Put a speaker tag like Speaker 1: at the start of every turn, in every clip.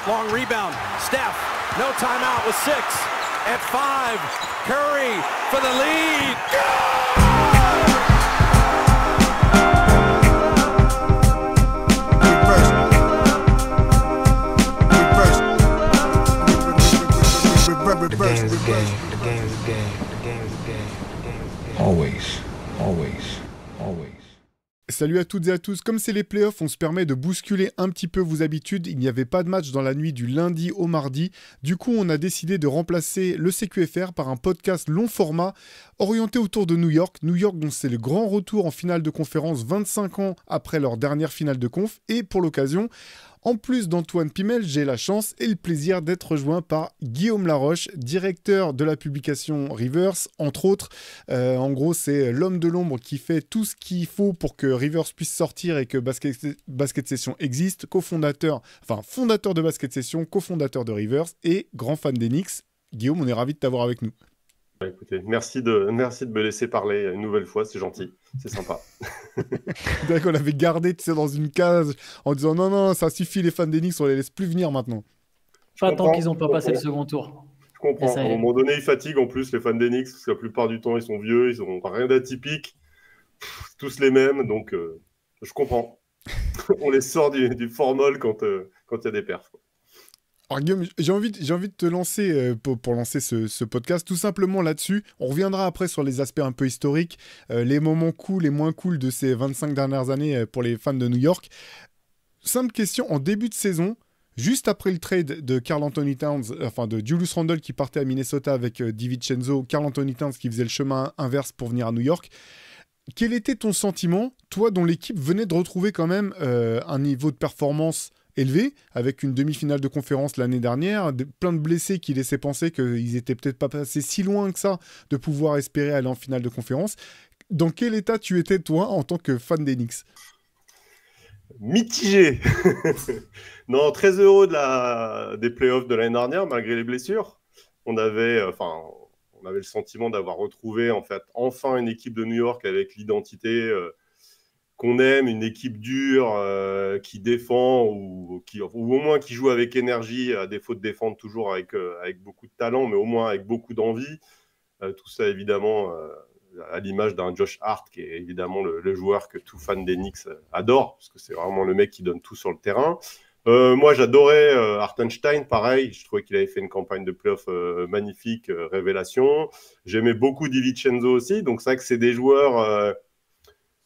Speaker 1: Long rebound. Steph, no timeout with 6. At 5, Curry for the lead.
Speaker 2: Always, always, always.
Speaker 3: Salut à toutes et à tous, comme c'est les playoffs, on se permet de bousculer un petit peu vos habitudes. Il n'y avait pas de match dans la nuit du lundi au mardi. Du coup, on a décidé de remplacer le CQFR par un podcast long format orienté autour de New York. New York, dont c'est le grand retour en finale de conférence 25 ans après leur dernière finale de conf. Et pour l'occasion, en plus d'Antoine Pimel, j'ai la chance et le plaisir d'être rejoint par Guillaume Laroche, directeur de la publication Rivers, entre autres. En gros, c'est l'homme de l'ombre qui fait tout ce qu'il faut pour que Rivers puisse sortir et que Basket Session existe, fondateur de Basket Session, cofondateur de Rivers et grand fan des Knicks. Guillaume, on est ravi de t'avoir avec nous.
Speaker 4: Écoutez, merci de me laisser parler une nouvelle fois, c'est gentil, c'est sympa.
Speaker 3: C'est vrai qu'on l'avait gardé dans une case en disant non, ça suffit les fans des Knicks, on les laisse plus venir maintenant.
Speaker 5: Pas tant qu'ils n'ont pas passé le second tour.
Speaker 4: Je comprends, à un moment donné ils fatiguent en plus les fans des Knicks, parce que la plupart du temps ils sont vieux, ils n'ont rien d'atypique, tous les mêmes, donc je comprends. On les sort du formol quand il y a des perfs, quoi.
Speaker 3: Alors Guillaume, j'ai envie de te lancer pour lancer ce podcast tout simplement là-dessus. On reviendra après sur les aspects un peu historiques, les moments cool et moins cool de ces 25 dernières années pour les fans de New York. Simple question, en début de saison, juste après le trade de Karl Anthony Towns, de Julius Randle qui partait à Minnesota avec DiVincenzo, Karl Anthony Towns qui faisait le chemin inverse pour venir à New York. Quel était ton sentiment, toi dont l'équipe venait de retrouver quand même un niveau de performance élevé, avec une demi-finale de conférence l'année dernière, plein de blessés qui laissaient penser qu'ils étaient peut-être pas passés si loin que ça de pouvoir espérer aller en finale de conférence. Dans quel état tu étais, toi, en tant que fan des Knicks ?
Speaker 4: Mitigé. Non, très heureux des playoffs de l'année dernière, malgré les blessures. On avait le sentiment d'avoir retrouvé enfin une équipe de New York avec l'identité qu'on aime, une équipe dure qui défend ou au moins qui joue avec énergie, à défaut de défendre toujours avec beaucoup de talent, mais au moins avec beaucoup d'envie. Tout ça, évidemment, à l'image d'un Josh Hart, qui est évidemment le joueur que tout fan des Knicks adore, parce que c'est vraiment le mec qui donne tout sur le terrain. Moi, j'adorais Hartenstein, pareil. Je trouvais qu'il avait fait une campagne de playoff magnifique, révélation. J'aimais beaucoup DiVincenzo aussi. Donc, c'est vrai que c'est des joueurs...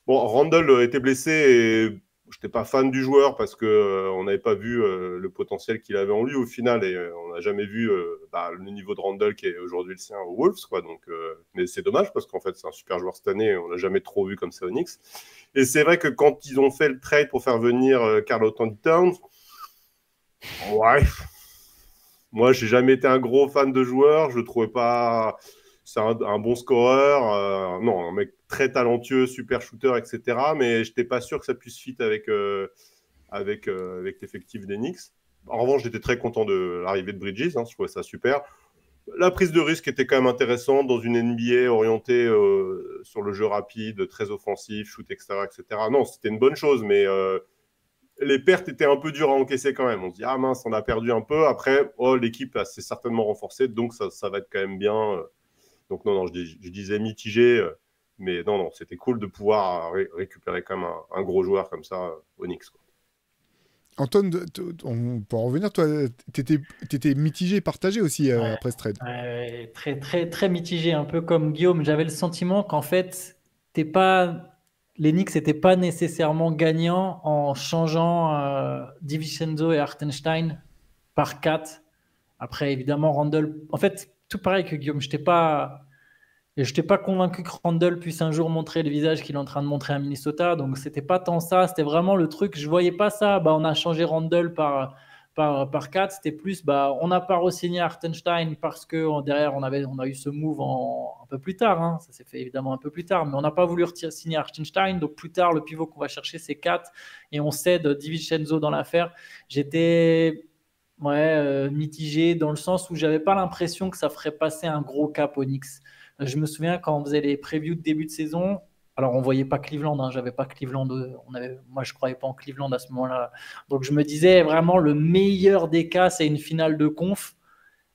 Speaker 4: Bon, Randle était blessé et je n'étais pas fan du joueur parce qu'on n'avait pas vu le potentiel qu'il avait en lui au final. Et on n'a jamais vu le niveau de Randle qui est aujourd'hui le sien aux Wolves, quoi. Donc, mais c'est dommage parce qu'en fait, c'est un super joueur cette année. On ne l'a jamais trop vu comme ça aux Knicks. Et c'est vrai que quand ils ont fait le trade pour faire venir Karl Anthony Towns, ouais, moi, je n'ai jamais été un gros fan de joueur. Je ne le trouvais pas... C'est un bon scoreur, non, un mec très talentueux, super shooter, etc. Mais je n'étais pas sûr que ça puisse fit avec l'effectif des Knicks. En revanche, j'étais très content de l'arrivée de Bridges, je trouvais ça super. La prise de risque était quand même intéressante dans une NBA orientée sur le jeu rapide, très offensif, shoot, etc. Non, c'était une bonne chose, mais les pertes étaient un peu dures à encaisser quand même. On se dit, ah mince, on a perdu un peu. Après, l'équipe s'est certainement renforcée, donc ça va être quand même bien. Donc non, je disais mitigé, mais non, c'était cool de pouvoir récupérer quand même un gros joueur comme ça au Knicks, quoi.
Speaker 3: Antoine, pour en revenir, toi, t'étais mitigé, partagé aussi après ce trade.
Speaker 5: Très, très, très mitigé, un peu comme Guillaume. J'avais le sentiment qu'en fait, les Knicks n'étaient pas nécessairement gagnants en changeant DiVincenzo et Hartenstein par 4. Après, évidemment, Randle... En fait, tout pareil que Guillaume, je n'étais pas convaincu que Randle puisse un jour montrer le visage qu'il est en train de montrer à Minnesota. Donc, c'était pas tant ça. C'était vraiment le truc. Je voyais pas ça. On a changé Randle par 4. C'était plus, on n'a pas re-signé Hartenstein parce que derrière, on a eu ce move un peu plus tard. Hein. Ça s'est fait évidemment un peu plus tard. Mais on n'a pas voulu signer Hartenstein. Donc, plus tard, le pivot qu'on va chercher, c'est 4. Et on cède DiVincenzo dans l'affaire. J'étais... mitigé dans le sens où j'avais pas l'impression que ça ferait passer un gros cap aux Knicks. Je me souviens quand on faisait les previews de début de saison, Alors, on voyait pas Cleveland, hein, j'avais pas Cleveland. Moi, je croyais pas en Cleveland à ce moment-là. Donc, je me disais vraiment le meilleur des cas, c'est une finale de conf.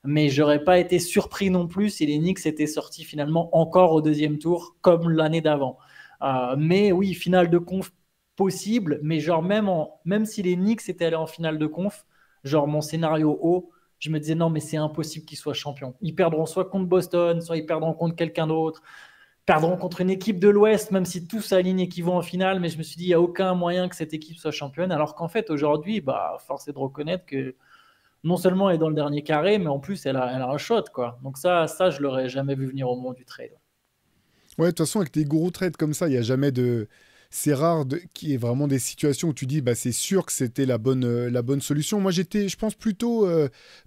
Speaker 5: Mais j'aurais pas été surpris non plus si les Knicks étaient sortis finalement encore au deuxième tour, comme l'année d'avant. Mais oui, finale de conf possible, mais genre même si les Knicks étaient allés en finale de conf, genre mon scénario haut, je me disais non, mais c'est impossible qu'ils soient champions. Ils perdront soit contre Boston, soit ils perdront contre quelqu'un d'autre, perdront contre une équipe de l'Ouest, même si tout s'aligne et qu'ils vont en finale. Mais je me suis dit, il n'y a aucun moyen que cette équipe soit championne. Alors qu'en fait, aujourd'hui, force est de reconnaître que non seulement elle est dans le dernier carré, mais en plus, elle a un shot, quoi. Donc ça, je l'aurais jamais vu venir au moment du trade.
Speaker 3: Ouais, de toute façon, avec des gros trades comme ça, il n'y a jamais de. C'est rare qu'il y ait vraiment des situations où tu dis, bah, c'est sûr que c'était la bonne solution. Moi, je pense, plutôt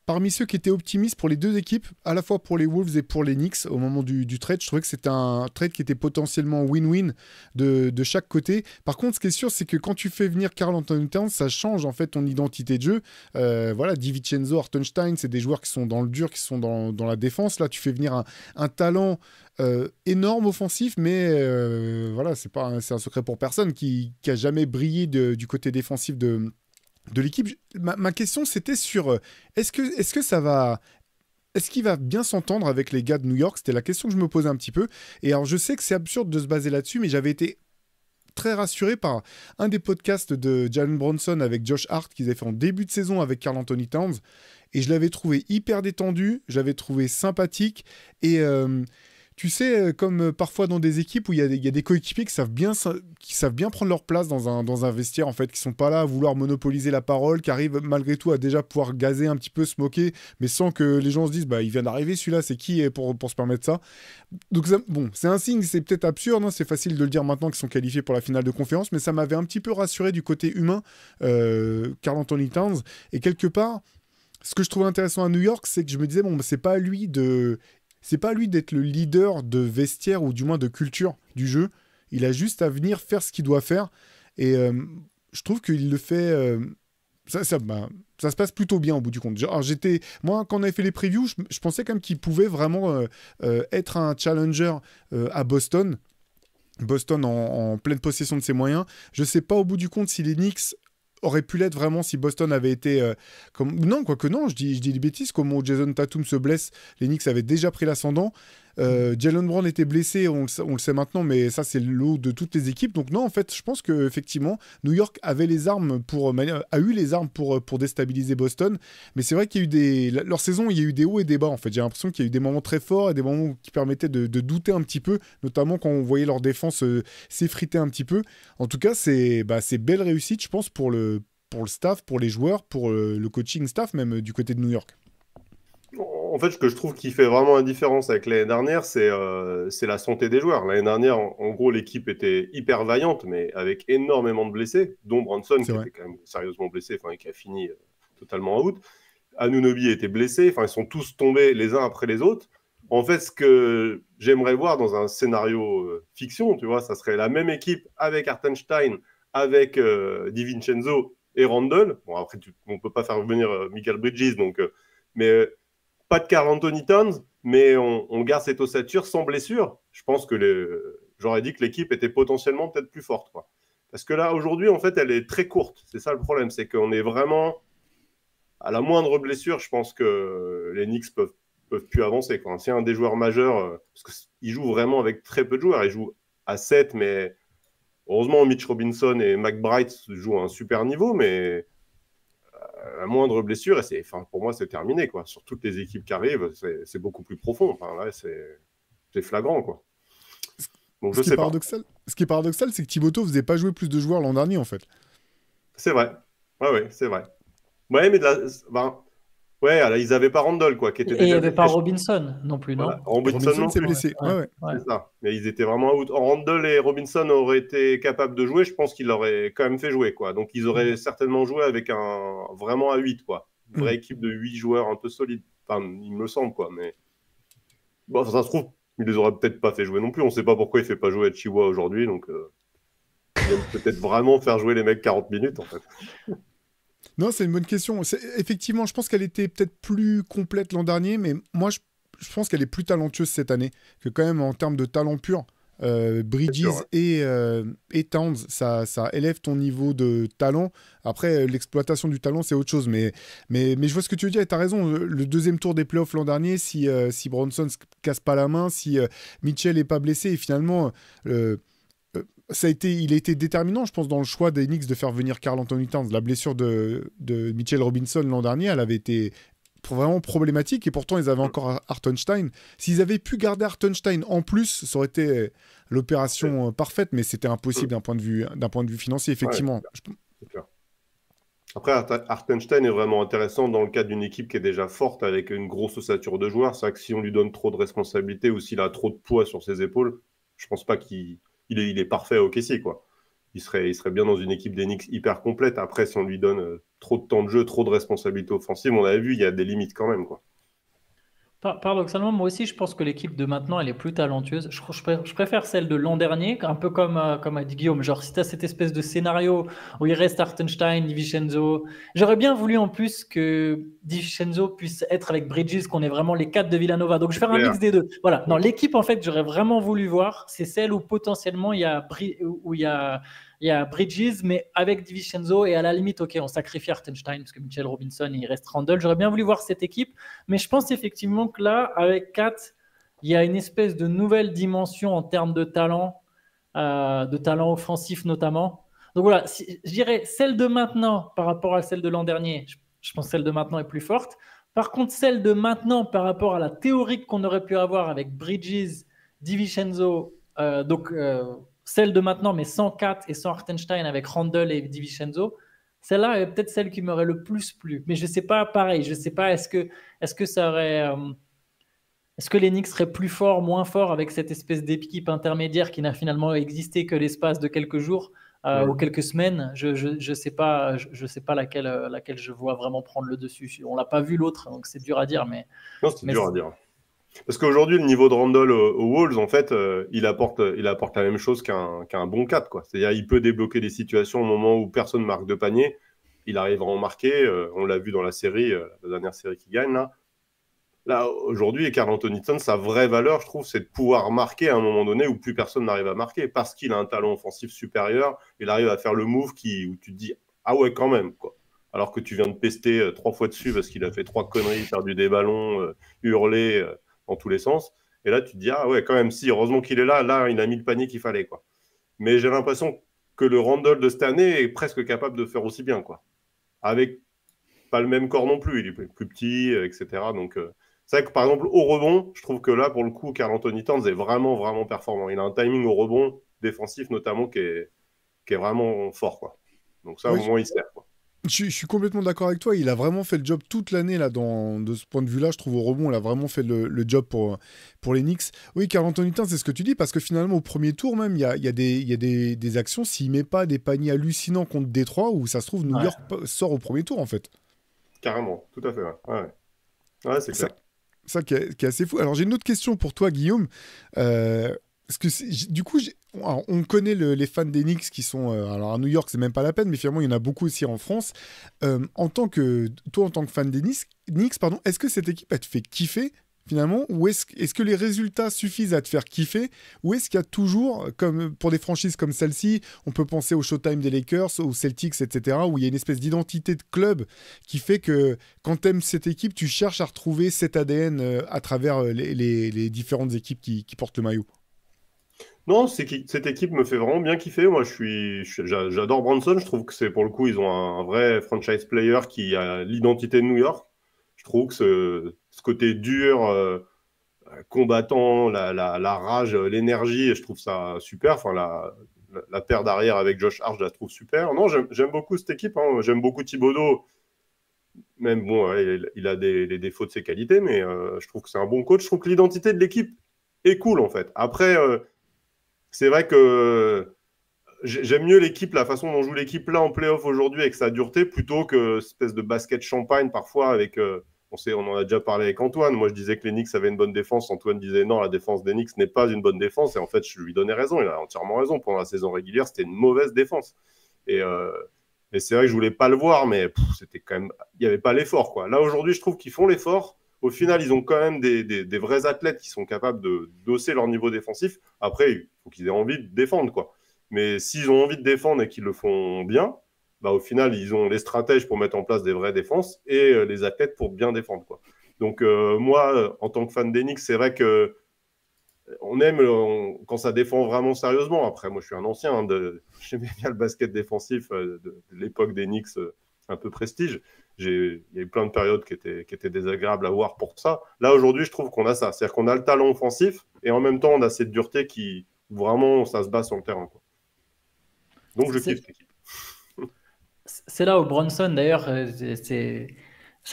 Speaker 3: parmi ceux qui étaient optimistes pour les deux équipes, à la fois pour les Wolves et pour les Knicks, au moment du trade. Je trouvais que c'était un trade qui était potentiellement win-win de chaque côté. Par contre, ce qui est sûr, c'est que quand tu fais venir Karl Anthony Towns, ça change en fait ton identité de jeu. Voilà, DiVincenzo, Hartenstein, c'est des joueurs qui sont dans le dur, qui sont dans la défense. Là, tu fais venir un talent énorme offensif, mais voilà, c'est un secret pour personne qui a jamais brillé du côté défensif de l'équipe. Ma question, c'était sur est-ce que ça va. Est-ce qu'il va bien s'entendre avec les gars de New York? C'était la question que je me posais un petit peu. Et alors, je sais que c'est absurde de se baser là-dessus, mais j'avais été très rassuré par un des podcasts de Jalen Bronson avec Josh Hart qu'ils avaient fait en début de saison avec Karl Anthony Towns. Et je l'avais trouvé hyper détendu, je l'avais trouvé sympathique. Et tu sais, comme parfois dans des équipes où il y a des coéquipiers qui savent bien prendre leur place dans un vestiaire, en fait, qui sont pas là à vouloir monopoliser la parole, qui arrivent malgré tout à déjà pouvoir gazer un petit peu, se moquer, mais sans que les gens se disent, bah, il vient d'arriver celui-là, c'est qui pour se permettre ça. Donc, bon, c'est un signe, c'est peut-être absurde, hein, c'est facile de le dire maintenant qu'ils sont qualifiés pour la finale de conférence, mais ça m'avait un petit peu rassuré du côté humain, Karl Anthony Towns, et quelque part, ce que je trouvais intéressant à New York, c'est que je me disais, bon, bah, c'est pas à lui d'être le leader de vestiaire ou du moins de culture du jeu. Il a juste à venir faire ce qu'il doit faire. Et je trouve qu'il le fait. Ça se passe plutôt bien au bout du compte. Alors, moi, quand on avait fait les previews, je pensais quand même qu'il pouvait vraiment être un challenger à Boston. Boston en pleine possession de ses moyens. Je ne sais pas au bout du compte si les Knicks aurait pu l'être vraiment si Boston avait été non, quoique non, je dis des bêtises. Comment Jason Tatum se blesse, les Knicks avaient déjà pris l'ascendant. Jalen Brown était blessé, on le sait maintenant, mais ça c'est le lot de toutes les équipes. Donc non, en fait, je pense que effectivement, New York avait les armes a eu les armes pour déstabiliser Boston. Mais c'est vrai qu'il y a eu leur saison, il y a eu des hauts et des bas. En fait, j'ai l'impression qu'il y a eu des moments très forts et des moments qui permettaient de douter un petit peu, notamment quand on voyait leur défense s'effriter un petit peu. En tout cas, c'est belle réussite, je pense, pour le staff, pour les joueurs, pour le coaching staff même du côté de New York.
Speaker 4: En fait, ce que je trouve qui fait vraiment la différence avec l'année dernière, c'est la santé des joueurs. L'année dernière, en gros, l'équipe était hyper vaillante, mais avec énormément de blessés, dont Brunson, qui était quand même sérieusement blessé, et qui a fini totalement out. Anunoby était blessé, ils sont tous tombés les uns après les autres. En fait, ce que j'aimerais voir dans un scénario fiction, tu vois, ça serait la même équipe avec Hartenstein, avec DiVincenzo et Randle. Bon, après, on ne peut pas faire revenir Michael Bridges, donc, mais pas de Karl Anthony Towns, mais on garde cette ossature sans blessure. Je pense que j'aurais dit que l'équipe était potentiellement peut-être plus forte, quoi. Parce que là, aujourd'hui, en fait, elle est très courte. C'est ça le problème, c'est qu'on est vraiment à la moindre blessure. Je pense que les Knicks peuvent plus avancer, quoi. C'est un des joueurs majeurs, parce qu'ils jouent vraiment avec très peu de joueurs. Ils jouent à 7, mais heureusement, Mitch Robinson et McBride jouent à un super niveau, mais la moindre blessure, pour moi, c'est terminé, quoi. Sur toutes les équipes qui arrivent, c'est beaucoup plus profond. Là, c'est flagrant, quoi. Donc,
Speaker 3: ce qui est paradoxal, c'est que Thibodeau faisait pas jouer plus de joueurs l'an dernier, en fait.
Speaker 4: C'est vrai. Ouais, c'est vrai. Ouais, mais là, ils n'avaient pas Randle, quoi.
Speaker 5: Et il n'y avait pas Robinson non plus,
Speaker 4: voilà.
Speaker 5: non.
Speaker 4: Robinson
Speaker 3: s'est blessé. Ouais.
Speaker 4: C'est ça. Mais ils étaient vraiment out. Randle et Robinson auraient été capables de jouer. Je pense qu'ils l'auraient quand même fait jouer, quoi. Donc, ils auraient certainement joué avec vraiment à 8, quoi. Une vraie équipe de 8 joueurs un peu solide. Enfin, il me semble, quoi. Mais bon, ça se trouve, il les aurait peut-être pas fait jouer non plus. On ne sait pas pourquoi il ne fait pas jouer Chihuahua aujourd'hui. Donc, il aime peut-être vraiment faire jouer les mecs 40 minutes, en fait.
Speaker 3: Non, c'est une bonne question. Effectivement, je pense qu'elle était peut-être plus complète l'an dernier, mais moi, je pense qu'elle est plus talentueuse cette année, que quand même en termes de talent pur. Bridges et Towns, ça élève ton niveau de talent. Après, l'exploitation du talent, c'est autre chose. Mais je vois ce que tu veux dire et tu as raison. Le deuxième tour des playoffs l'an dernier, si Bronson se casse pas la main, si Mitchell est pas blessé, et finalement, il a été déterminant, je pense, dans le choix des Knicks de faire venir Karl Anthony Towns. La blessure de Mitchell Robinson l'an dernier, elle avait été vraiment problématique, et pourtant ils avaient encore Hartenstein. S'ils avaient pu garder Hartenstein en plus, ça aurait été l'opération parfaite, mais c'était impossible d'un point de vue financier, effectivement.
Speaker 4: C'est clair. Après, Hartenstein est vraiment intéressant dans le cadre d'une équipe qui est déjà forte avec une grosse ossature de joueurs. C'est vrai que si on lui donne trop de responsabilités ou s'il a trop de poids sur ses épaules, je pense pas qu'il est parfait au OKC, quoi. Il serait bien dans une équipe des Knicks hyper complète. Après, si on lui donne trop de temps de jeu, trop de responsabilités offensives, on a vu, il y a des limites quand même, quoi.
Speaker 5: Paradoxalement, moi aussi, je pense que l'équipe de maintenant, elle est plus talentueuse. Je préfère celle de l'an dernier, un peu comme a dit Guillaume. Genre, si tu as cette espèce de scénario où il reste Hartenstein, DiVincenzo, j'aurais bien voulu en plus que DiVincenzo puisse être avec Bridges, qu'on ait vraiment les 4 de Villanova. Donc, je vais faire un mix des deux. Voilà. Dans l'équipe, en fait, j'aurais vraiment voulu voir, c'est celle où potentiellement il y a Bridges, mais avec DiVincenzo, et à la limite, ok, on sacrifie Hartenstein parce que Mitchell Robinson, il reste Randle. J'aurais bien voulu voir cette équipe, mais je pense effectivement que là, avec Kat, il y a une espèce de nouvelle dimension en termes de talent offensif notamment. Donc voilà, je dirais celle de maintenant par rapport à celle de l'an dernier, je pense que celle de maintenant est plus forte. Par contre, celle de maintenant par rapport à la théorique qu'on aurait pu avoir avec Bridges, DiVincenzo, celle de maintenant, mais sans Kat et sans Hartenstein, avec Randle et DiVincenzo, celle-là est peut-être celle qui m'aurait le plus plu. Mais je ne sais pas, pareil, je ne sais pas, est-ce que ça aurait... est-ce que les Knicks seraient plus forts, moins forts avec cette espèce d'équipe intermédiaire qui n'a finalement existé que l'espace de quelques jours ou quelques semaines? Je sais pas laquelle je vois vraiment prendre le dessus. On l'a pas vu l'autre, donc c'est dur à dire.
Speaker 4: Non, c'est dur à dire. Parce qu'aujourd'hui, le niveau de Randle aux Wolves, en fait, il apporte la même chose qu'un bon 4, quoi. C'est-à-dire, il peut débloquer des situations au moment où personne marque de panier. Il arrive à en marquer. On l'a vu dans la série, la dernière série qui gagne, là. Là, aujourd'hui, Karl Anthony Towns, sa vraie valeur, je trouve, c'est de pouvoir marquer à un moment donné où plus personne n'arrive à marquer. Parce qu'il a un talent offensif supérieur, il arrive à faire le move où tu te dis « Ah ouais, quand même, quoi ». Alors que tu viens de pester 3 fois dessus parce qu'il a fait 3 conneries, perdu des ballons, hurler... dans tous les sens. Et là, tu te dis, ah ouais, quand même, si, heureusement qu'il est là, il a mis le panier qu'il fallait, quoi. Mais j'ai l'impression que le Randle de cette année est presque capable de faire aussi bien, quoi. Avec pas le même corps non plus, il est plus petit, etc. Donc, c'est vrai que, par exemple, au rebond, je trouve que là, pour le coup, Karl Anthony Towns est vraiment, vraiment performant. Il a un timing au rebond, défensif notamment, qui est vraiment fort, quoi. Donc ça, oui, au moins, il sert, quoi.
Speaker 3: Je suis complètement d'accord avec toi. Il a vraiment fait le job toute l'année là. De ce point de vue-là, je trouve au rebond, il a vraiment fait le job pour les Knicks. Oui, Karl Anthony Towns, c'est ce que tu dis, parce que finalement au premier tour même, il y a des actions. S'il met pas des paniers hallucinants contre Détroit, où ça se trouve New York sort au premier tour en fait.
Speaker 4: Carrément, tout à fait. Ouais, c'est clair.
Speaker 3: Ça qui est assez fou. Alors j'ai une autre question pour toi, Guillaume. Parce que du coup, on connaît les fans des Knicks qui sont... alors à New York, c'est même pas la peine, mais finalement, il y en a beaucoup aussi en France. En tant que fan des Knicks, est-ce que cette équipe, elle te fait kiffer finalement, ou est-ce que les résultats suffisent à te faire kiffer, ou est-ce qu'il y a toujours, comme pour des franchises comme celle-ci, on peut penser au Showtime des Lakers, aux Celtics, etc., où il y a une espèce d'identité de club qui fait que quand tu aimes cette équipe, tu cherches à retrouver cet ADN à travers les différentes équipes qui portent le maillot?
Speaker 4: Non, cette équipe me fait vraiment bien kiffer. Moi, j'adore Brunson. Je trouve que c'est, pour le coup, ils ont un vrai franchise player qui a l'identité de New York. Je trouve que ce côté dur, combattant, la rage, l'énergie, je trouve ça super. Enfin, la paire d'arrière avec Josh Hart, je la trouve super. Non, j'aime beaucoup cette équipe, hein. J'aime beaucoup Thibodeau. Même, bon, il a des défauts de ses qualités, mais je trouve que c'est un bon coach. Je trouve que l'identité de l'équipe est cool, en fait. Après... c'est vrai que j'aime mieux l'équipe, la façon dont joue l'équipe là en play-off aujourd'hui avec sa dureté, plutôt que cette espèce de basket champagne parfois avec... on en a déjà parlé avec Antoine. Moi, je disais que les Knicks avaient une bonne défense. Antoine disait non, la défense des Knicks n'est pas une bonne défense. Et en fait, je lui donnais raison. Il a entièrement raison. Pendant la saison régulière, c'était une mauvaise défense. Et c'est vrai que je voulais pas le voir, mais c'était quand même... il n'y avait pas l'effort, quoi. Là, aujourd'hui, je trouve qu'ils font l'effort. au final, ils ont quand même des vrais athlètes qui sont capables de d'hausser leur niveau défensif. Après, il faut qu'ils aient envie de défendre, quoi. Mais s'ils ont envie de défendre et qu'ils le font bien, bah, au final, ils ont les stratèges pour mettre en place des vraies défenses et les athlètes pour bien défendre, quoi. Donc, moi, en tant que fan d'Enix, c'est vrai que on aime quand ça défend vraiment sérieusement. Après, moi, je suis un ancien. J'aimais bien le basket défensif de l'époque d'Enix, un peu prestige. Il y a eu plein de périodes qui étaient désagréables à voir pour ça. Là, aujourd'hui, je trouve qu'on a ça. C'est-à-dire qu'on a le talent offensif et en même temps, on a cette dureté qui, vraiment, ça se bat sur le terrain, quoi. Donc, je kiffe cette équipe.
Speaker 5: C'est là où Bronson, d'ailleurs, c'est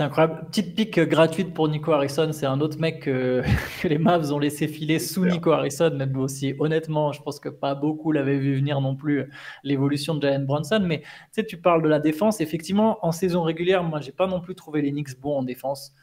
Speaker 5: incroyable. Petite pique gratuite pour Nico Harrison. C'est un autre mec que les Mavs ont laissé filer sous Nico Harrison. Même aussi, honnêtement, je pense que pas beaucoup l'avaient vu venir non plus, l'évolution de Jalen Brunson. Mais tu sais, tu parles de la défense. Effectivement, en saison régulière, moi, j'ai pas non plus trouvé les Knicks bons en défense.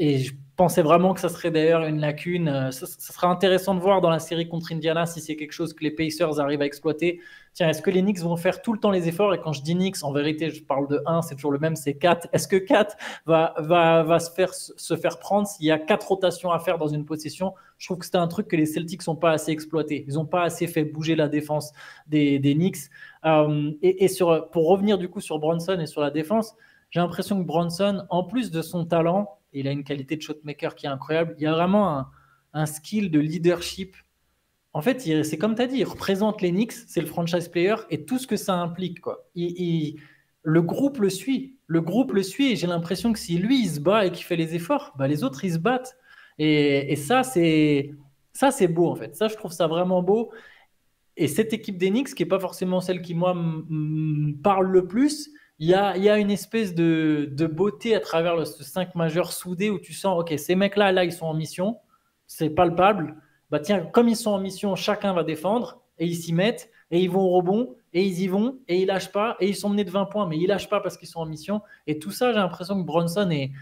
Speaker 5: Et je pensais vraiment que ça serait d'ailleurs une lacune. Ça sera intéressant de voir dans la série contre Indiana si c'est quelque chose que les Pacers arrivent à exploiter. Tiens, est-ce que les Knicks vont faire tout le temps les efforts? Et quand je dis Knicks, en vérité, je parle de 1, c'est toujours le même, c'est 4. Est-ce que 4 va se faire prendre s'il y a 4 rotations à faire dans une possession? Je trouve que c'était un truc que les Celtics n'ont pas assez exploité. Ils n'ont pas assez fait bouger la défense des Knicks. Pour revenir du coup sur Bronson et sur la défense, j'ai l'impression que Bronson, en plus de son talent, il a une qualité de shotmaker qui est incroyable. Il y a vraiment un skill de leadership. En fait, c'est comme tu as dit, il représente les Knicks, c'est le franchise player et tout ce que ça implique, quoi. Le groupe le suit. Le groupe le suit et j'ai l'impression que si lui, il se bat et qu'il fait les efforts, bah, les autres, ils se battent. Et ça, c'est beau, en fait. Ça, je trouve ça vraiment beau. Et cette équipe des Knicks, qui n'est pas forcément celle qui, moi, me parle le plus, il y a une espèce de beauté à travers ce 5 majeur soudé où tu sens, OK, ces mecs-là, là, ils sont en mission, c'est palpable. Bah tiens, comme ils sont en mission, chacun va défendre et ils s'y mettent et ils vont au rebond et ils y vont et ils lâchent pas et ils sont menés de 20 points, mais ils lâchent pas parce qu'ils sont en mission. Et tout ça, j'ai l'impression que Bronson est,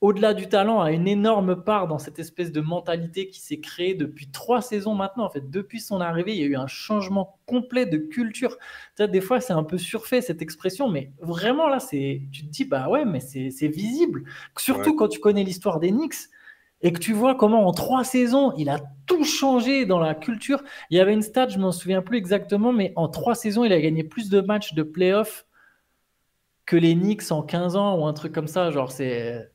Speaker 5: au-delà du talent, a une énorme part dans cette espèce de mentalité qui s'est créée depuis 3 saisons maintenant. En fait, depuis son arrivée, il y a eu un changement complet de culture. Tu sais, des fois, c'est un peu surfait cette expression, mais vraiment là, tu te dis, bah ouais, mais c'est visible. Surtout quand tu connais l'histoire des Knicks et que tu vois comment en 3 saisons, il a tout changé dans la culture. Il y avait une stat, je ne m'en souviens plus exactement, mais en 3 saisons, il a gagné plus de matchs de playoff que les Knicks en 15 ans ou un truc comme ça. Genre, c'est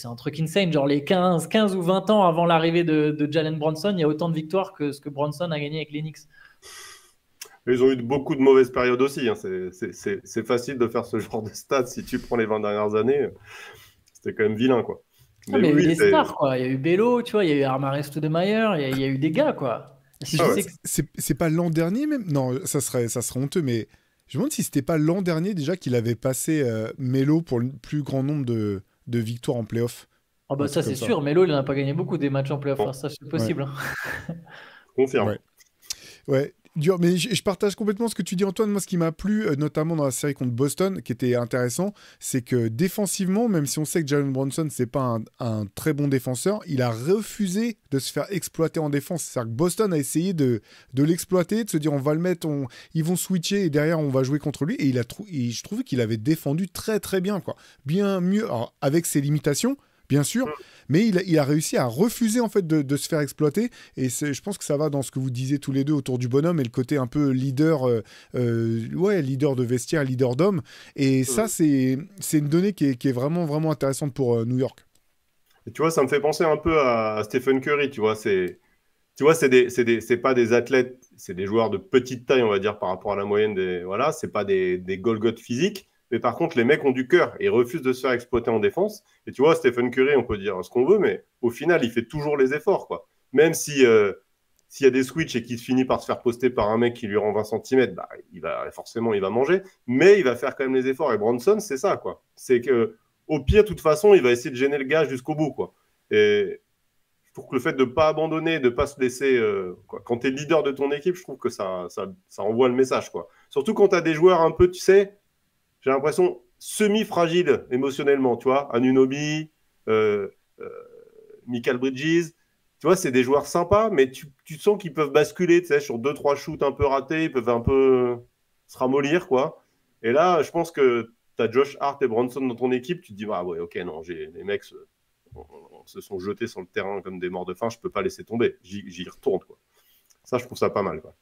Speaker 5: un truc insane. Genre, les 15 ou 20 ans avant l'arrivée de Jalen Brunson, il y a autant de victoires que ce que Brunson a gagné avec les Knicks.
Speaker 4: Ils ont eu beaucoup de mauvaises périodes aussi. Hein. C'est facile de faire ce genre de stats. Si tu prends les 20 dernières années, c'était quand même vilain, quoi.
Speaker 5: Mais il y a eu des stars, quoi. Il y a eu Bello, tu vois, il y a eu Armares Stoudemire, il y a eu des gars, quoi.
Speaker 3: C'est pas l'an dernier même? Non, ça serait honteux, mais je me demande si c'était pas l'an dernier déjà qu'il avait passé Melo pour le plus grand nombre de victoires en play-off.
Speaker 5: Oh bah ça c'est sûr, Melo il n'en a pas gagné beaucoup des matchs en play-off, bon. Ça c'est possible.
Speaker 4: Ouais. Confirme.
Speaker 3: Ouais. Dur, mais je partage complètement ce que tu dis, Antoine. Moi, ce qui m'a plu, notamment dans la série contre Boston, qui était intéressant, c'est que défensivement, même si on sait que Jalen Brunson, c'est pas un très bon défenseur, il a refusé de se faire exploiter en défense. C'est-à-dire que Boston a essayé de l'exploiter, de se dire on va le mettre, ils vont switcher et derrière on va jouer contre lui. Et je trouvais qu'il avait défendu très très bien, quoi. Bien mieux, alors, avec ses limitations, bien sûr, mais il a réussi à refuser en fait de se faire exploiter et je pense que ça va dans ce que vous disiez tous les deux autour du bonhomme et le côté un peu leader leader de vestiaire, leader d'homme et ça c'est une donnée qui est vraiment vraiment intéressante pour New York.
Speaker 4: Et tu vois, ça me fait penser un peu à Stephen Curry, tu vois, c'est pas des athlètes, c'est des joueurs de petite taille, on va dire, par rapport à la moyenne c'est pas des Golgoth physiques. Mais par contre, les mecs ont du cœur et refusent de se faire exploiter en défense. Et tu vois, Stephen Curry, on peut dire ce qu'on veut, mais au final, il fait toujours les efforts, quoi. Même s'il y a des switches et qu'il finit par se faire poster par un mec qui lui rend 20 cm, bah, il va manger, mais il va faire quand même les efforts. Et Brunson, c'est ça, quoi. C'est qu'au pire, de toute façon, il va essayer de gêner le gars jusqu'au bout, quoi. Et je trouve que le fait de ne pas abandonner, de ne pas se laisser... quand tu es leader de ton équipe, je trouve que ça envoie le message, quoi. Surtout quand tu as des joueurs un peu, tu sais... J'ai l'impression semi-fragile émotionnellement, tu vois. Anunoby, Michael Bridges, tu vois, c'est des joueurs sympas, mais tu sens qu'ils peuvent basculer, tu sais, sur 2-3 shoots un peu ratés, ils peuvent un peu se ramollir, quoi. Et là, je pense que tu as Josh Hart et Brunson dans ton équipe, tu te dis, ah ouais, ok, non, les mecs, se sont jetés sur le terrain comme des morts de faim, je peux pas laisser tomber. J'y retourne, quoi. Ça, je trouve ça pas mal, quoi.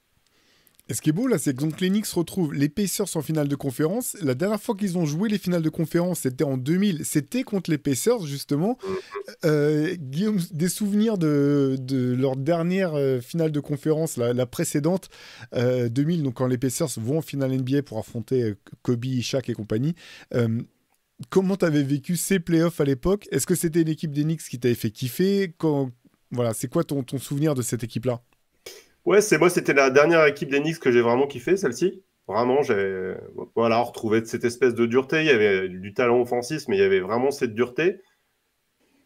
Speaker 3: Et ce qui est beau là, c'est que donc les Knicks retrouvent les Pacers en finale de conférence. La dernière fois qu'ils ont joué les finales de conférence, c'était en 2000. C'était contre les Pacers, justement. Guillaume, des souvenirs de leur dernière finale de conférence, la précédente, 2000, donc quand les Pacers vont en finale NBA pour affronter Kobe, Shaq et compagnie. Comment tu avais vécu ces playoffs à l'époque? Est-ce que c'était une équipe des Knicks qui t'avait fait kiffer? Voilà, c'est quoi ton souvenir de cette équipe-là?
Speaker 4: Ouais, c'était la dernière équipe des Knicks que j'ai vraiment kiffé, celle-ci. Vraiment, j'ai retrouvé cette espèce de dureté. Il y avait du talent offensif, mais il y avait vraiment cette dureté.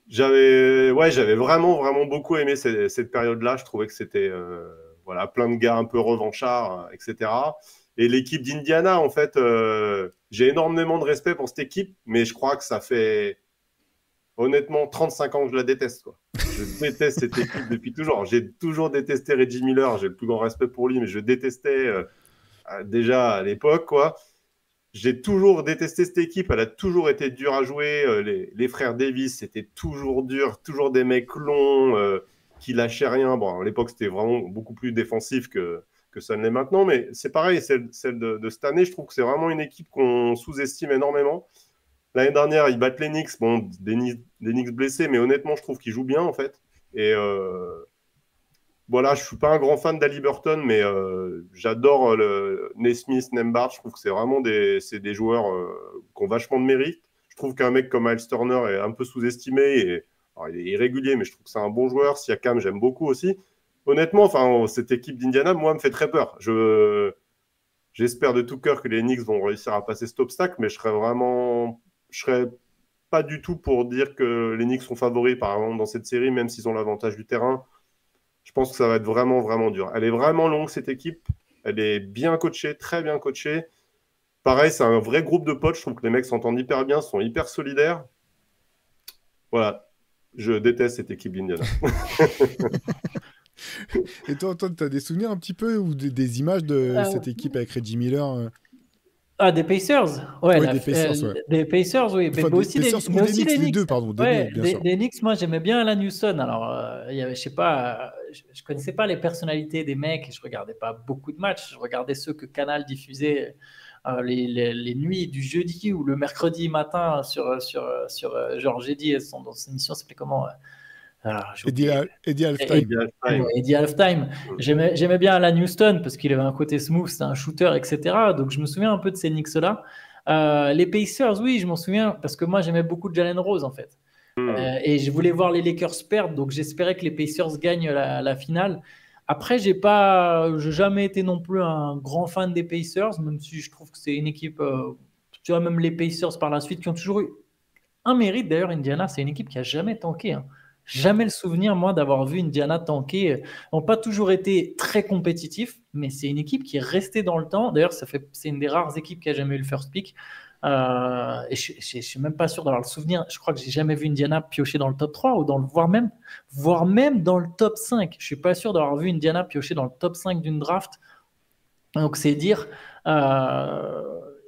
Speaker 4: J'avais vraiment, vraiment beaucoup aimé cette période-là. Je trouvais que c'était plein de gars un peu revanchards, etc. Et l'équipe d'Indiana, en fait, j'ai énormément de respect pour cette équipe, mais je crois que ça fait honnêtement 35 ans que je la déteste, quoi. Je déteste cette équipe depuis toujours. J'ai toujours détesté Reggie Miller. J'ai le plus grand respect pour lui, mais je détestais déjà à l'époque, quoi. J'ai toujours détesté cette équipe. Elle a toujours été dure à jouer. Les frères Davis, c'était toujours dur. Toujours des mecs longs qui lâchaient rien. Bon, à l'époque, c'était vraiment beaucoup plus défensif que ça ne l'est maintenant. Mais c'est pareil, celle de cette année, je trouve que c'est vraiment une équipe qu'on sous-estime énormément. L'année dernière, ils battent les Knicks. Bon, des Knicks blessés, mais honnêtement, je trouve qu'ils jouent bien, en fait. Et voilà, je ne suis pas un grand fan d'Haliburton, mais j'adore Naismith, Nembhard. Je trouve que c'est vraiment des joueurs qui ont vachement de mérite. Je trouve qu'un mec comme Miles Turner est un peu sous-estimé. Alors, il est irrégulier, mais je trouve que c'est un bon joueur. Siakam, j'aime beaucoup aussi. Honnêtement, cette équipe d'Indiana, moi, me fait très peur. J'espère de tout cœur que les Knicks vont réussir à passer cet obstacle, mais je serais pas du tout pour dire que les Knicks sont favoris, par exemple, dans cette série, même s'ils ont l'avantage du terrain. Je pense que ça va être vraiment, vraiment dur. Elle est vraiment longue, cette équipe. Elle est bien coachée, très bien coachée. Pareil, c'est un vrai groupe de potes. Je trouve que les mecs s'entendent hyper bien, sont hyper solidaires. Voilà. Je déteste cette équipe d'Indiana.
Speaker 3: Et toi, Antoine, tu as des souvenirs un petit peu ou des images de cette équipe avec Reggie Miller
Speaker 5: Ah, des Pacers? Ouais,
Speaker 3: des Pacers, ouais.
Speaker 5: Des Pacers, oui.
Speaker 3: Enfin,
Speaker 5: mais aussi
Speaker 3: Pacers ou
Speaker 5: mais
Speaker 3: des
Speaker 5: aussi
Speaker 3: Knicks,
Speaker 5: les
Speaker 3: les
Speaker 5: Knicks.
Speaker 3: deux, pardon.
Speaker 5: Ouais,
Speaker 3: Bien sûr.
Speaker 5: des Knicks, moi, j'aimais bien Alan Houston. Alors, il y avait, je sais pas, je connaissais pas les personnalités des mecs et je regardais pas beaucoup de matchs. Je regardais ceux que Canal diffusait les nuits du jeudi ou le mercredi matin sur genre jeudi, dans cette émission, ça s'appelait comment?
Speaker 3: Eddie Halftime.
Speaker 5: Eddie Halftime. J'aimais bien Alan Houston parce qu'il avait un côté smooth, c'était un shooter, etc. Donc je me souviens un peu de ces Knicks-là. Les Pacers, oui, je m'en souviens parce que moi j'aimais beaucoup Jalen Rose en fait. Et je voulais voir les Lakers perdre, donc j'espérais que les Pacers gagnent la finale. Après, j'ai jamais été non plus un grand fan des Pacers, même si je trouve que c'est une équipe, tu vois, même les Pacers par la suite qui ont toujours eu un mérite. D'ailleurs, Indiana, c'est une équipe qui a jamais tanké, hein. Jamais le souvenir, moi, d'avoir vu Indiana tanker. Ils n'ont pas toujours été très compétitifs, mais c'est une équipe qui est restée dans le temps. D'ailleurs, c'est une des rares équipes qui a jamais eu le first pick. Et je ne suis même pas sûr d'avoir le souvenir. Je crois que j'ai jamais vu Indiana piocher dans le top 3 ou voire même dans le top 5. Je suis pas sûr d'avoir vu Indiana piocher dans le top 5 d'une draft. Donc, c'est dire.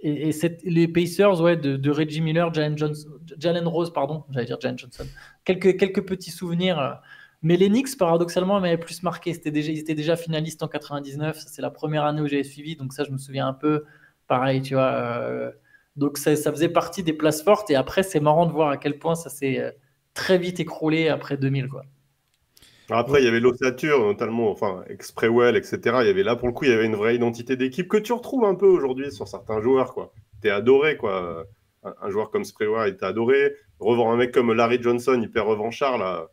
Speaker 5: Les Pacers, ouais, de Reggie Miller, Jalen Rose, pardon, j'allais dire Jalen Johnson. Quelques petits souvenirs. Mais les Knicks, paradoxalement, m'avaient plus marqué. Ils étaient déjà finalistes en 99. C'est la première année où j'avais suivi. Donc ça, je me souviens un peu. Pareil, tu vois. Donc ça faisait partie des places fortes. Et après, c'est marrant de voir à quel point ça s'est très vite écroulé après 2000, quoi.
Speaker 4: Après, il y avait l'ossature, notamment, Sprewell, etc. Il y avait là, pour le coup, il y avait une vraie identité d'équipe que tu retrouves un peu aujourd'hui sur certains joueurs, quoi. T'es adoré, quoi. Un joueur comme Sprewell était adoré. Revoir un mec comme Larry Johnson, hyper revanchard, là,